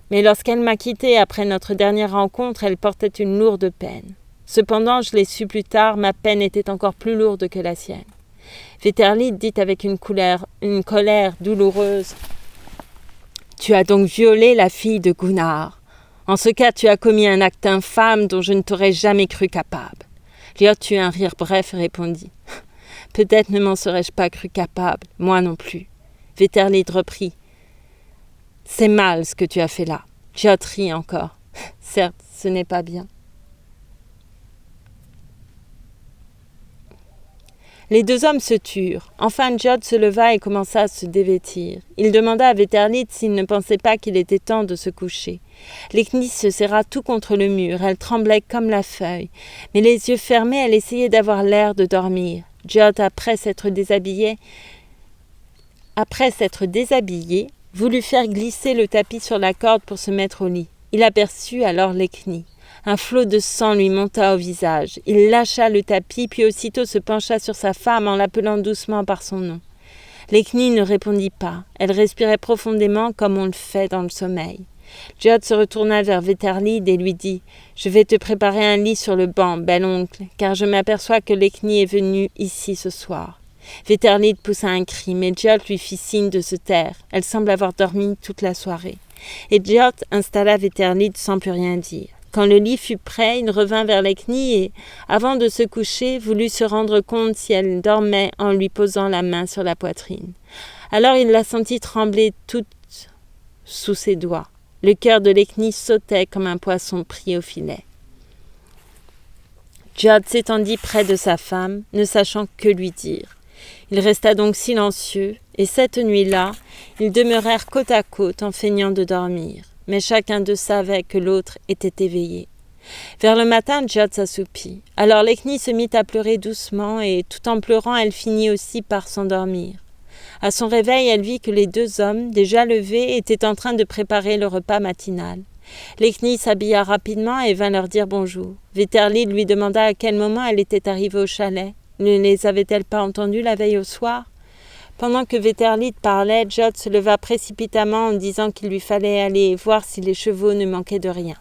Mais lorsqu'elle m'a quitté après notre dernière rencontre, elle portait une lourde peine. Cependant, je l'ai su plus tard, ma peine était encore plus lourde que la sienne. Veterlid dit avec une colère douloureuse « Tu as donc violé la fille de Gunnar. En ce cas, tu as commis un acte infâme dont je ne t'aurais jamais cru capable. » Liot eut un rire bref et répondit « Peut-être ne m'en serais-je pas cru capable, moi non plus. » Veterlid reprit « C'est mal ce que tu as fait là. » Liot rit encore. « Certes, ce n'est pas bien. » Les deux hommes se turent. Enfin, Jod se leva et commença à se dévêtir. Il demanda à Veterlid s'il ne pensait pas qu'il était temps de se coucher. Leknis se serra tout contre le mur. Elle tremblait comme la feuille. Mais les yeux fermés, elle essayait d'avoir l'air de dormir. Jod, après s'être déshabillé, voulut faire glisser le tapis sur la corde pour se mettre au lit. Il aperçut alors Leknis. Un flot de sang lui monta au visage. Il lâcha le tapis, puis aussitôt se pencha sur sa femme en l'appelant doucement par son nom. Leknis ne répondit pas. Elle respirait profondément comme on le fait dans le sommeil. Jod se retourna vers Veterlid et lui dit « Je vais te préparer un lit sur le banc, bel oncle, car je m'aperçois que Leknis est venu ici ce soir. » Veterlid poussa un cri, mais Jod lui fit signe de se taire. Elle semble avoir dormi toute la soirée. Et Jod installa Veterlid sans plus rien dire. Quand le lit fut prêt, il revint vers Leknis et, avant de se coucher, voulut se rendre compte si elle dormait en lui posant la main sur la poitrine. Alors il la sentit trembler toute sous ses doigts. Le cœur de Leknis sautait comme un poisson pris au filet. Jod s'étendit près de sa femme, ne sachant que lui dire. Il resta donc silencieux, et cette nuit-là, ils demeurèrent côte à côte en feignant de dormir. Mais chacun d'eux savait que l'autre était éveillé. Vers le matin, Jod s'assoupit. Alors Leknis se mit à pleurer doucement et, tout en pleurant, elle finit aussi par s'endormir. À son réveil, elle vit que les deux hommes, déjà levés, étaient en train de préparer le repas matinal. Leknis s'habilla rapidement et vint leur dire bonjour. Veterlid lui demanda à quel moment elle était arrivée au chalet. Ne les avait-elle pas entendus la veille au soir ? Pendant que Veterlid parlait, Jod se leva précipitamment en disant qu'il lui fallait aller voir si les chevaux ne manquaient de rien.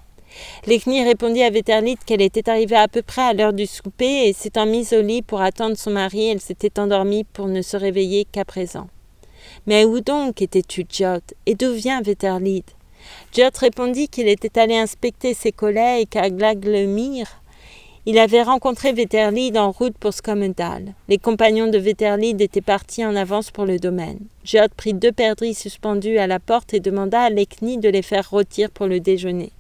Leknis répondit à Veterlid qu'elle était arrivée à peu près à l'heure du souper et s'étant mise au lit pour attendre son mari, elle s'était endormie pour ne se réveiller qu'à présent. « Mais où donc étais-tu, Jod ? Et d'où vient Veterlid ?» Jod répondit qu'il était allé inspecter ses collègues et qu'à Glaglemyr, il avait rencontré Veterlid en route pour Skomedal. Les compagnons de Veterlid étaient partis en avance pour le domaine. Jod prit 2 perdrix suspendus à la porte et demanda à Leknis de les faire rôtir pour le déjeuner.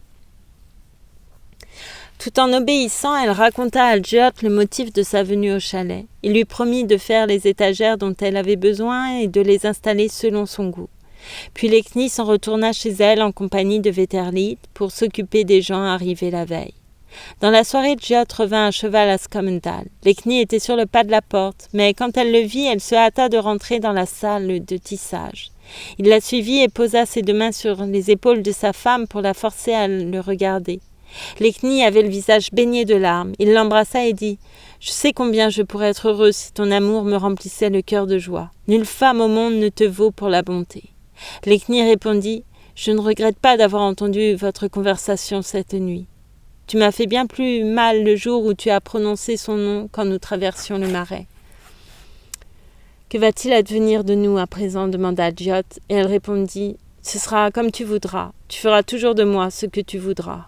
Tout en obéissant, elle raconta à Jod le motif de sa venue au chalet. Il lui promit de faire les étagères dont elle avait besoin et de les installer selon son goût. Puis Leknis s'en retourna chez elle en compagnie de Veterlid pour s'occuper des gens arrivés la veille. Dans la soirée, Jod revint à cheval à Skomedal. Leknis était sur le pas de la porte, mais quand elle le vit, elle se hâta de rentrer dans la salle de tissage. Il la suivit et posa ses 2 mains sur les épaules de sa femme pour la forcer à le regarder. Leknis avait le visage baigné de larmes. Il l'embrassa et dit « Je sais combien je pourrais être heureuse si ton amour me remplissait le cœur de joie. Nulle femme au monde ne te vaut pour la bonté. » Leknis répondit « Je ne regrette pas d'avoir entendu votre conversation cette nuit. Tu m'as fait bien plus mal le jour où tu as prononcé son nom quand nous traversions le marais. » « Que va-t-il advenir de nous à présent » demanda Jod, et elle répondit « Ce sera comme tu voudras. Tu feras toujours de moi ce que tu voudras. »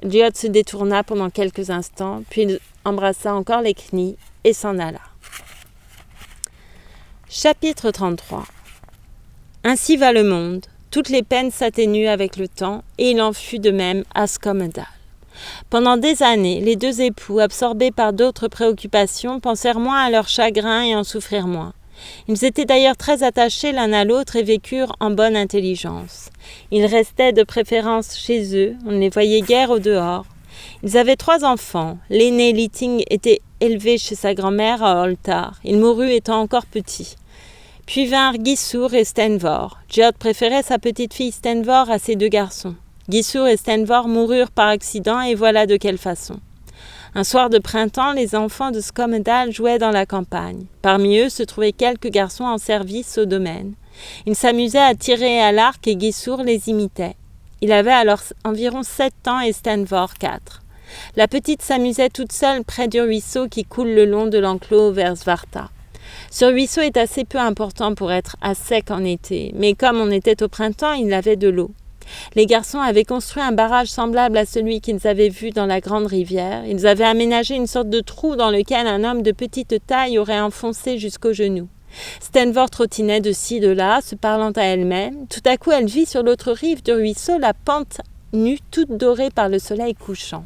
Jod se détourna pendant quelques instants, puis il embrassa encore Leknis et s'en alla. Chapitre 33. Ainsi va le monde. Toutes les peines s'atténuent avec le temps, et il en fut de même à Skomedal. Pendant des années, les 2 époux, absorbés par d'autres préoccupations, pensèrent moins à leur chagrin et en souffrirent moins. Ils étaient d'ailleurs très attachés l'un à l'autre et vécurent en bonne intelligence. Ils restaient de préférence chez eux, on ne les voyait guère au dehors. Ils avaient 3 enfants. L'aîné Lyting était élevé chez sa grand-mère à Oltar. Il mourut étant encore petit. Puis vinrent Gissur et Stenvor. Geod préférait sa petite fille Stenvor à ses 2 garçons. Gissur et Stenvor moururent par accident et voilà de quelle façon. Un soir de printemps, les enfants de Skomedal jouaient dans la campagne. Parmi eux se trouvaient quelques garçons en service au domaine. Ils s'amusaient à tirer à l'arc et Gissur les imitait. Il avait alors environ 7 ans et Stenvor 4. La petite s'amusait toute seule près du ruisseau qui coule le long de l'enclos vers Svarta. Ce ruisseau est assez peu important pour être à sec en été, mais comme on était au printemps, il avait de l'eau. Les garçons avaient construit un barrage semblable à celui qu'ils avaient vu dans la grande rivière. Ils avaient aménagé une sorte de trou dans lequel un homme de petite taille aurait enfoncé jusqu'aux genoux. Stenvor trottinait de ci, de là, se parlant à elle-même. Tout à coup, elle vit sur l'autre rive du ruisseau la pente nue, toute dorée par le soleil couchant.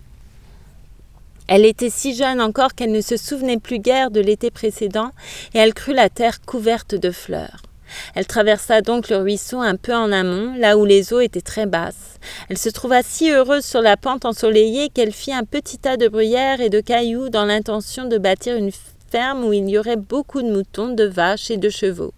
Elle était si jeune encore qu'elle ne se souvenait plus guère de l'été précédent et elle crut la terre couverte de fleurs. Elle traversa donc le ruisseau un peu en amont, là où les eaux étaient très basses. Elle se trouva si heureuse sur la pente ensoleillée qu'elle fit un petit tas de bruyères et de cailloux dans l'intention de bâtir une ferme où il y aurait beaucoup de moutons, de vaches et de chevaux.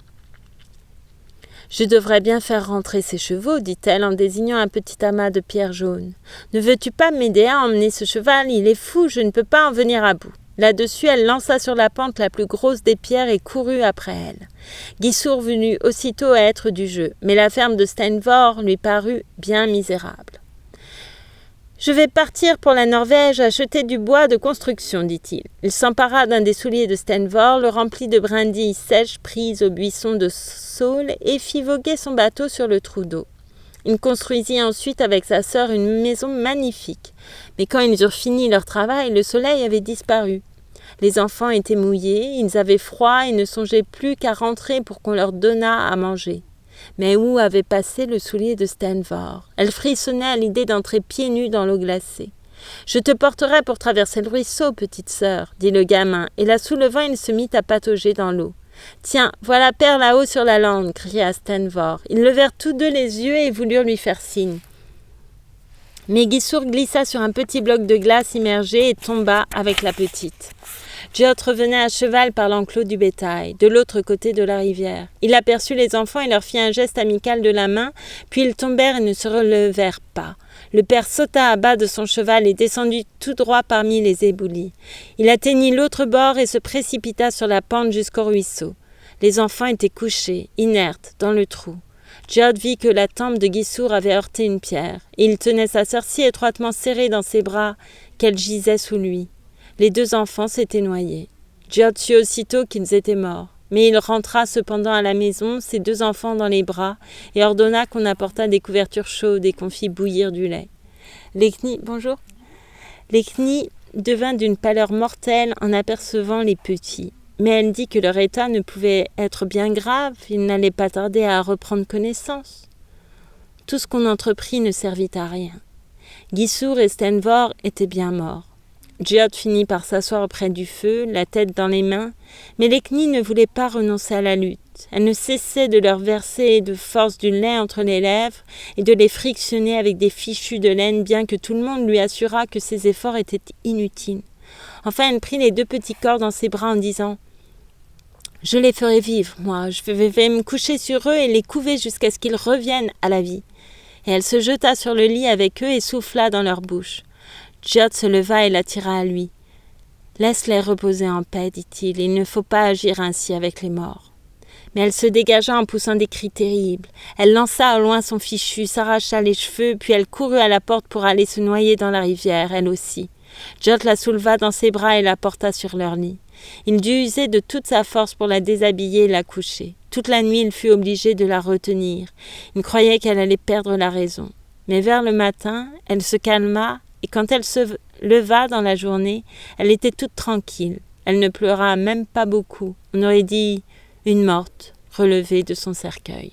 « Je devrais bien faire rentrer ces chevaux, dit-elle en désignant un petit amas de pierres jaunes. Ne veux-tu pas m'aider à emmener ce cheval? Il est fou, je ne peux pas en venir à bout. » Là-dessus, elle lança sur la pente la plus grosse des pierres et courut après elle. Gissur voulut aussitôt être du jeu, mais la ferme de Stenvor lui parut bien misérable. « Je vais partir pour la Norvège acheter du bois de construction, dit-il. Il s'empara d'un des souliers de Stenvor, le remplit de brindilles sèches prises au buisson de saule et fit voguer son bateau sur le trou d'eau. Il construisit ensuite avec sa sœur une maison magnifique. Mais quand ils eurent fini leur travail, le soleil avait disparu. Les enfants étaient mouillés, ils avaient froid et ne songeaient plus qu'à rentrer pour qu'on leur donnât à manger. Mais où avait passé le soulier de Stenvor? Elle frissonnait à l'idée d'entrer pieds nus dans l'eau glacée. « Je te porterai pour traverser le ruisseau, petite sœur, » dit le gamin, et la soulevant, il se mit à patauger dans l'eau. « Tiens, voilà Père là-haut sur la lande, » cria Stenvor. Ils levèrent tous 2 les yeux et voulurent lui faire signe. Mais Gissur glissa sur un petit bloc de glace immergé et tomba avec la petite. Geod revenait à cheval par l'enclos du bétail, de l'autre côté de la rivière. Il aperçut les enfants et leur fit un geste amical de la main, puis ils tombèrent et ne se relevèrent pas. Le père sauta à bas de son cheval et descendit tout droit parmi les éboulis. Il atteignit l'autre bord et se précipita sur la pente jusqu'au ruisseau. Les enfants étaient couchés, inertes, dans le trou. Geod vit que la tempe de Gissur avait heurté une pierre, et il tenait sa sœur si étroitement serrée dans ses bras qu'elle gisait sous lui. Les 2 enfants s'étaient noyés. Geod sut aussitôt qu'ils étaient morts, mais il rentra cependant à la maison, ses 2 enfants dans les bras, et ordonna qu'on apportât des couvertures chaudes et qu'on fît bouillir du lait. Lekni devint d'une pâleur mortelle en apercevant les petits. Mais elle dit que leur état ne pouvait être bien grave, ils n'allaient pas tarder à reprendre connaissance. Tout ce qu'on entreprit ne servit à rien. Gissur et Stenvor étaient bien morts. Geod finit par s'asseoir près du feu, la tête dans les mains, mais Lekni ne voulait pas renoncer à la lutte. Elle ne cessait de leur verser de force du lait entre les lèvres et de les frictionner avec des fichus de laine, bien que tout le monde lui assurât que ses efforts étaient inutiles. Enfin, elle prit les 2 petits corps dans ses bras en disant « Je les ferai vivre, moi, je vais me coucher sur eux et les couver jusqu'à ce qu'ils reviennent à la vie. » Et elle se jeta sur le lit avec eux et souffla dans leur bouche. Geod se leva et l'attira à lui. « Laisse-les reposer en paix, dit-il, il ne faut pas agir ainsi avec les morts. » Mais elle se dégagea en poussant des cris terribles. Elle lança au loin son fichu, s'arracha les cheveux, puis elle courut à la porte pour aller se noyer dans la rivière, elle aussi. Geod la souleva dans ses bras et la porta sur leur lit. Il dut user de toute sa force pour la déshabiller et la coucher. Toute la nuit, il fut obligé de la retenir. Il croyait qu'elle allait perdre la raison. Mais vers le matin, elle se calma, et quand elle se leva dans la journée, elle était toute tranquille. Elle ne pleura même pas beaucoup. On aurait dit une morte relevée de son cercueil.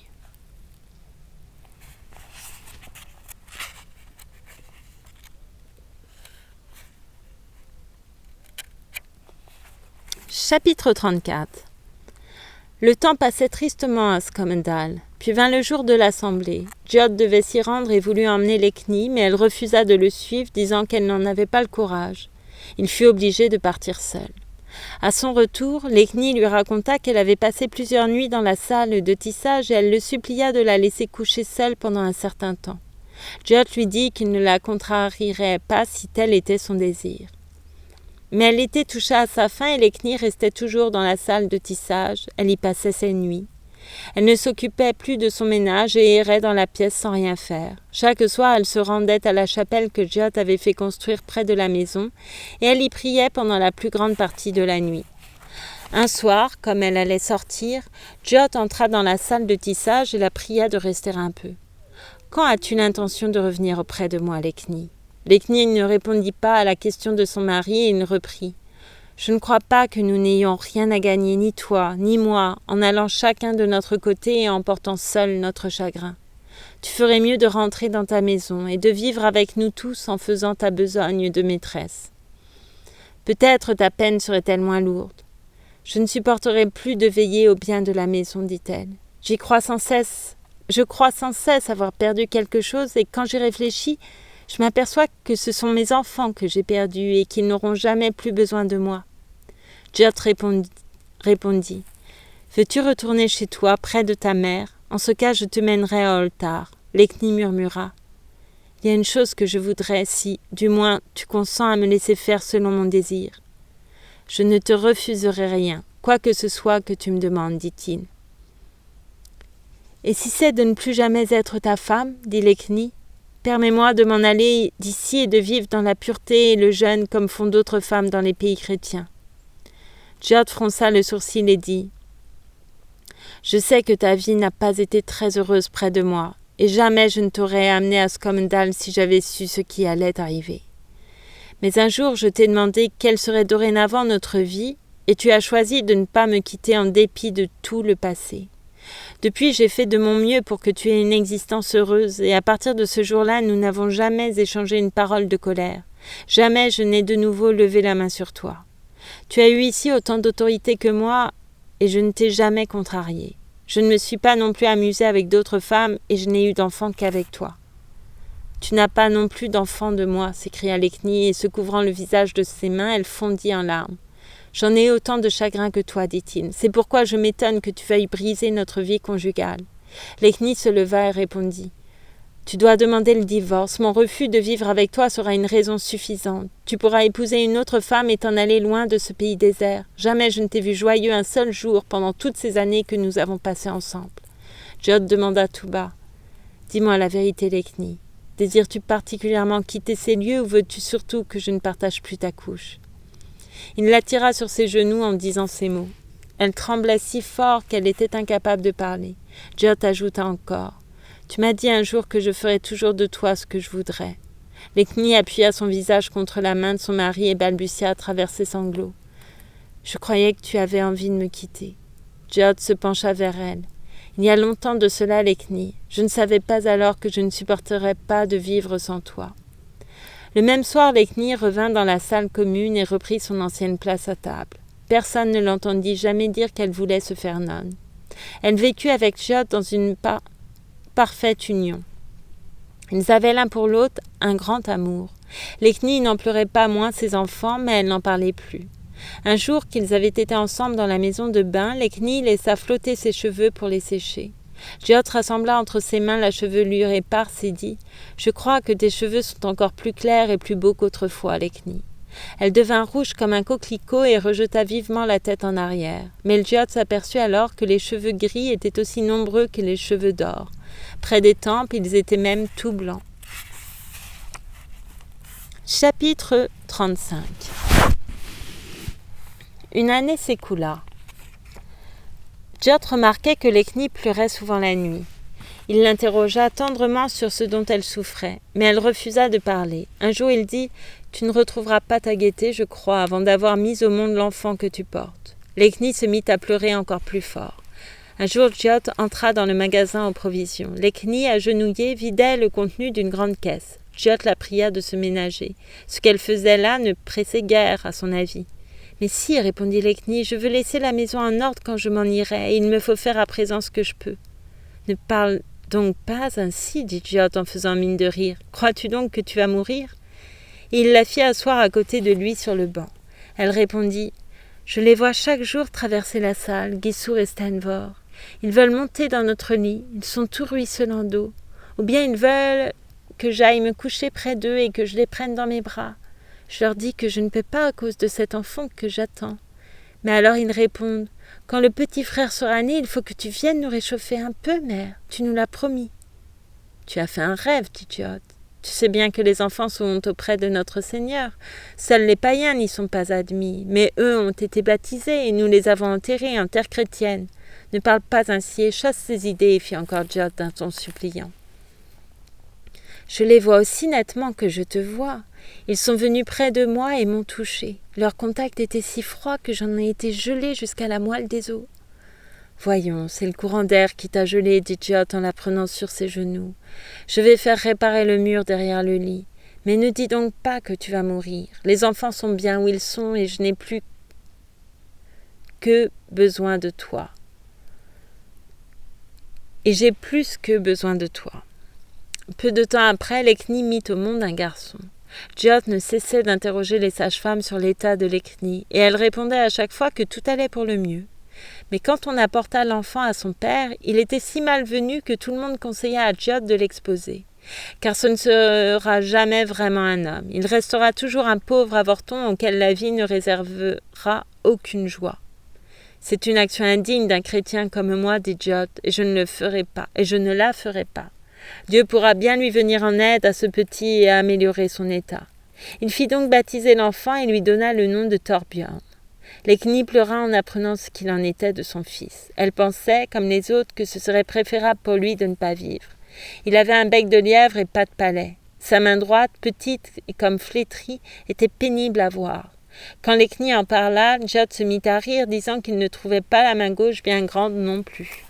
Chapitre 34. Le temps passait tristement à Skomendal. Puis vint le jour de l'assemblée. Djod devait s'y rendre et voulut emmener Lecknie, mais elle refusa de le suivre, disant qu'elle n'en avait pas le courage. Il fut obligé de partir seul. À son retour, Lecknie lui raconta qu'elle avait passé plusieurs nuits dans la salle de tissage et elle le supplia de la laisser coucher seule pendant un certain temps. Djod lui dit qu'il ne la contrarierait pas si tel était son désir. Mais elle était touchée à sa faim et Lecknie restait toujours dans la salle de tissage. Elle y passait ses nuits. Elle ne s'occupait plus de son ménage et errait dans la pièce sans rien faire. Chaque soir, elle se rendait à la chapelle que Djod avait fait construire près de la maison et elle y priait pendant la plus grande partie de la nuit. Un soir, comme elle allait sortir, Djod entra dans la salle de tissage et la pria de rester un peu. « Quand as-tu l'intention de revenir auprès de moi, Lecknie ?» Lecknie ne répondit pas à la question de son mari et il reprit. « Je ne crois pas que nous n'ayons rien à gagner, ni toi, ni moi, en allant chacun de notre côté et en portant seul notre chagrin. Tu ferais mieux de rentrer dans ta maison et de vivre avec nous tous en faisant ta besogne de maîtresse. Peut-être ta peine serait-elle moins lourde. Je ne supporterai plus de veiller au bien de la maison, dit-elle. Je crois sans cesse avoir perdu quelque chose et quand j'y réfléchis, je m'aperçois que ce sont mes enfants que j'ai perdus et qu'ils n'auront jamais plus besoin de moi. » Djod répondit. « Veux-tu retourner chez toi, près de ta mère ? En ce cas, je te mènerai à Oltar. » Lecknie murmura. « Il y a une chose que je voudrais si, du moins, tu consens à me laisser faire selon mon désir. »« Je ne te refuserai rien, quoi que ce soit que tu me demandes, dit-il. »« Et si c'est de ne plus jamais être ta femme, dit Lecknie, permets-moi de m'en aller d'ici et de vivre dans la pureté et le jeûne comme font d'autres femmes dans les pays chrétiens. » Djod fronça le sourcil et dit « Je sais que ta vie n'a pas été très heureuse près de moi, et jamais je ne t'aurais amené à Skomendal si j'avais su ce qui allait arriver. Mais un jour je t'ai demandé quelle serait dorénavant notre vie, et tu as choisi de ne pas me quitter en dépit de tout le passé. Depuis, j'ai fait de mon mieux pour que tu aies une existence heureuse, et à partir de ce jour-là, nous n'avons jamais échangé une parole de colère. Jamais je n'ai de nouveau levé la main sur toi. Tu as eu ici autant d'autorité que moi, et je ne t'ai jamais contrarié. Je ne me suis pas non plus amusée avec d'autres femmes, et je n'ai eu d'enfant qu'avec toi. »« Tu n'as pas non plus d'enfant de moi, s'écria Lecknie, et se couvrant le visage de ses mains, elle fondit en larmes. J'en ai autant de chagrin que toi, dit-il. C'est pourquoi je m'étonne que tu veuilles briser notre vie conjugale. Lecknie se leva et répondit. Tu dois demander le divorce. Mon refus de vivre avec toi sera une raison suffisante. Tu pourras épouser une autre femme et t'en aller loin de ce pays désert. Jamais je ne t'ai vu joyeux un seul jour pendant toutes ces années que nous avons passées ensemble. Djod demanda tout bas. Dis-moi la vérité, Lecknie. Désires-tu particulièrement quitter ces lieux ou veux-tu surtout que je ne partage plus ta couche ? Il la tira sur ses genoux en disant ces mots. Elle tremblait si fort qu'elle était incapable de parler. Djod ajouta encore. Tu m'as dit un jour que je ferais toujours de toi ce que je voudrais. Lecknie appuya son visage contre la main de son mari et balbutia à travers ses sanglots. Je croyais que tu avais envie de me quitter. Djod se pencha vers elle. Il y a longtemps de cela, Lecknie. Je ne savais pas alors que je ne supporterais pas de vivre sans toi. Le même soir, Lecknie revint dans la salle commune et reprit son ancienne place à table. Personne ne l'entendit jamais dire qu'elle voulait se faire nonne. Elle vécut avec Djod dans une parfaite union. Ils avaient l'un pour l'autre un grand amour. Lecknie n'en pleurait pas moins ses enfants, mais elle n'en parlait plus. Un jour qu'ils avaient été ensemble dans la maison de bain, Lecknie laissa flotter ses cheveux pour les sécher. Djod rassembla entre ses mains la chevelure éparse et dit « Je crois que tes cheveux sont encore plus clairs et plus beaux qu'autrefois, Lecknie. » Elle devint rouge comme un coquelicot et rejeta vivement la tête en arrière. Mais Djod s'aperçut alors que les cheveux gris étaient aussi nombreux que les cheveux d'or. Près des tempes, ils étaient même tout blancs. Chapitre 35. Une année s'écoula. Djod remarquait que Lecknie pleurait souvent la nuit. Il l'interrogea tendrement sur ce dont elle souffrait, mais elle refusa de parler. Un jour, il dit « Tu ne retrouveras pas ta gaieté, je crois, avant d'avoir mis au monde l'enfant que tu portes. » Lecknie se mit à pleurer encore plus fort. Un jour, Djod entra dans le magasin aux provisions. Lecknie, agenouillée, vidait le contenu d'une grande caisse. Djod la pria de se ménager. Ce qu'elle faisait là ne pressait guère, à son avis. Mais si, répondit Lekni, je veux laisser la maison en ordre quand je m'en irai, et il me faut faire à présent ce que je peux. Ne parle donc pas ainsi, dit Jot en faisant mine de rire. Crois-tu donc que tu vas mourir ? Et il la fit asseoir à côté de lui sur le banc. Elle répondit, je les vois chaque jour traverser la salle, Gisour et Stanvor. Ils veulent monter dans notre lit, ils sont tout ruisselants d'eau. Ou bien ils veulent que j'aille me coucher près d'eux et que je les prenne dans mes bras. Je leur dis que je ne peux pas à cause de cet enfant que j'attends. Mais alors ils répondent, quand le petit frère sera né, il faut que tu viennes nous réchauffer un peu, mère. Tu nous l'as promis. Tu as fait un rêve, dit Jot. Tu sais bien que les enfants sont auprès de notre Seigneur. Seuls les païens n'y sont pas admis, mais eux ont été baptisés et nous les avons enterrés en terre chrétienne. Ne parle pas ainsi et chasse ces idées, fit encore Jot d'un ton suppliant. Je les vois aussi nettement que je te vois. Ils sont venus près de moi et m'ont touché. Leur contact était si froid que j'en ai été gelée jusqu'à la moelle des os. Voyons, c'est le courant d'air qui t'a gelée, dit Jot en la prenant sur ses genoux. Je vais faire réparer le mur derrière le lit. Mais ne dis donc pas que tu vas mourir. Les enfants sont bien où ils sont et je n'ai plus que besoin de toi. Et j'ai plus que besoin de toi. Peu de temps après, Lekni mit au monde un garçon. Jot ne cessait d'interroger les sages-femmes sur l'état de Lekni, et elle répondait à chaque fois que tout allait pour le mieux. Mais quand on apporta l'enfant à son père, il était si malvenu que tout le monde conseilla à Jot de l'exposer. Car ce ne sera jamais vraiment un homme. Il restera toujours un pauvre avorton auquel la vie ne réservera aucune joie. C'est une action indigne d'un chrétien comme moi, dit Jot, et je ne la ferai pas. Dieu pourra bien lui venir en aide à ce petit et améliorer son état. Il fit donc baptiser l'enfant et lui donna le nom de Thorbjörn. Lekni pleura en apprenant ce qu'il en était de son fils. Elle pensait, comme les autres, que ce serait préférable pour lui de ne pas vivre. Il avait un bec de lièvre et pas de palais. Sa main droite, petite et comme flétrie, était pénible à voir. Quand Lekni en parla, Jot se mit à rire, disant qu'il ne trouvait pas la main gauche bien grande non plus.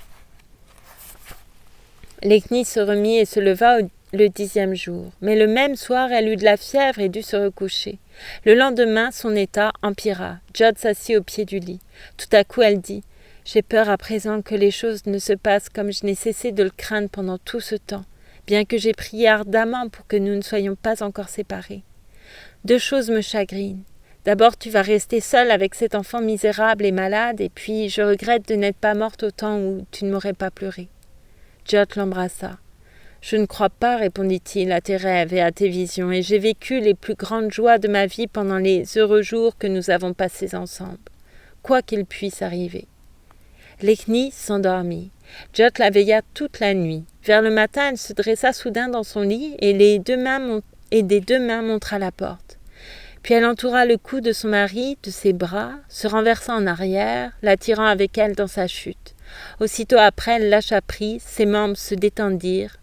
Lekni se remit et se leva le 10e jour. Mais le même soir, elle eut de la fièvre et dut se recoucher. Le lendemain, son état empira. Jot s'assit au pied du lit. Tout à coup, elle dit « J'ai peur à présent que les choses ne se passent comme je n'ai cessé de le craindre pendant tout ce temps, bien que j'ai prié ardemment pour que nous ne soyons pas encore séparés. 2 choses me chagrinent. D'abord, tu vas rester seule avec cet enfant misérable et malade, et puis je regrette de n'être pas morte au temps où tu ne m'aurais pas pleuré. » Jot l'embrassa. « Je ne crois pas, répondit-il, à tes rêves et à tes visions, et j'ai vécu les plus grandes joies de ma vie pendant les heureux jours que nous avons passés ensemble, quoi qu'il puisse arriver. » Lekni s'endormit. Jot la veilla toute la nuit. Vers le matin, elle se dressa soudain dans son lit et des deux mains montra la porte. Puis elle entoura le cou de son mari de ses bras, se renversa en arrière, l'attirant avec elle dans sa chute. Aussitôt après, elle lâcha prise, ses membres se détendirent.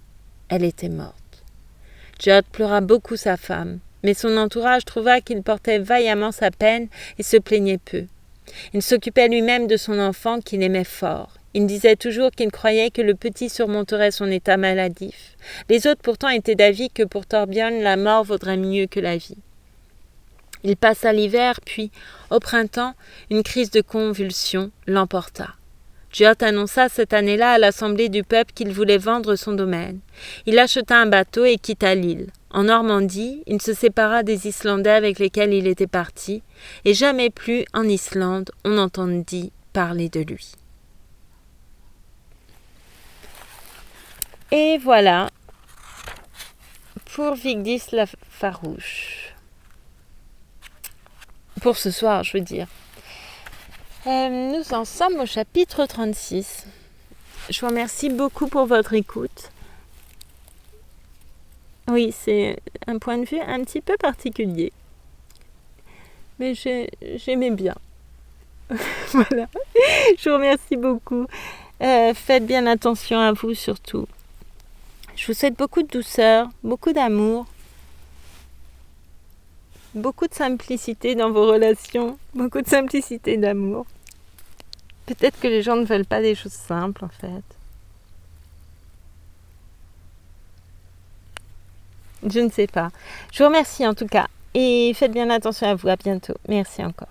Elle était morte. Jot pleura beaucoup sa femme, mais son entourage trouva qu'il portait vaillamment sa peine et se plaignait peu. Il s'occupait lui-même de son enfant qu'il aimait fort. Il disait toujours qu'il croyait que le petit surmonterait son état maladif. Les autres pourtant étaient d'avis que pour Thorbjörn, la mort vaudrait mieux que la vie. Il passa l'hiver, puis, au printemps, une crise de convulsion l'emporta. Jot annonça cette année-là à l'assemblée du peuple qu'il voulait vendre son domaine. Il acheta un bateau et quitta l'île. En Normandie, il se sépara des Islandais avec lesquels il était parti, et jamais plus, en Islande, on n'entendit parler de lui. Et voilà pour Vigdis la farouche. Pour ce soir, je veux dire. Nous en sommes au chapitre 36. Je vous remercie beaucoup pour votre écoute. Oui, c'est un point de vue un petit peu particulier. Mais j'aimais bien. Voilà. Je vous remercie beaucoup. Faites bien attention à vous surtout. Je vous souhaite beaucoup de douceur, beaucoup d'amour, beaucoup de simplicité dans vos relations, beaucoup de simplicité d'amour. Peut-être que les gens ne veulent pas des choses simples en fait. Je ne sais pas. Je vous remercie en tout cas et faites bien attention à vous. À bientôt. Merci encore.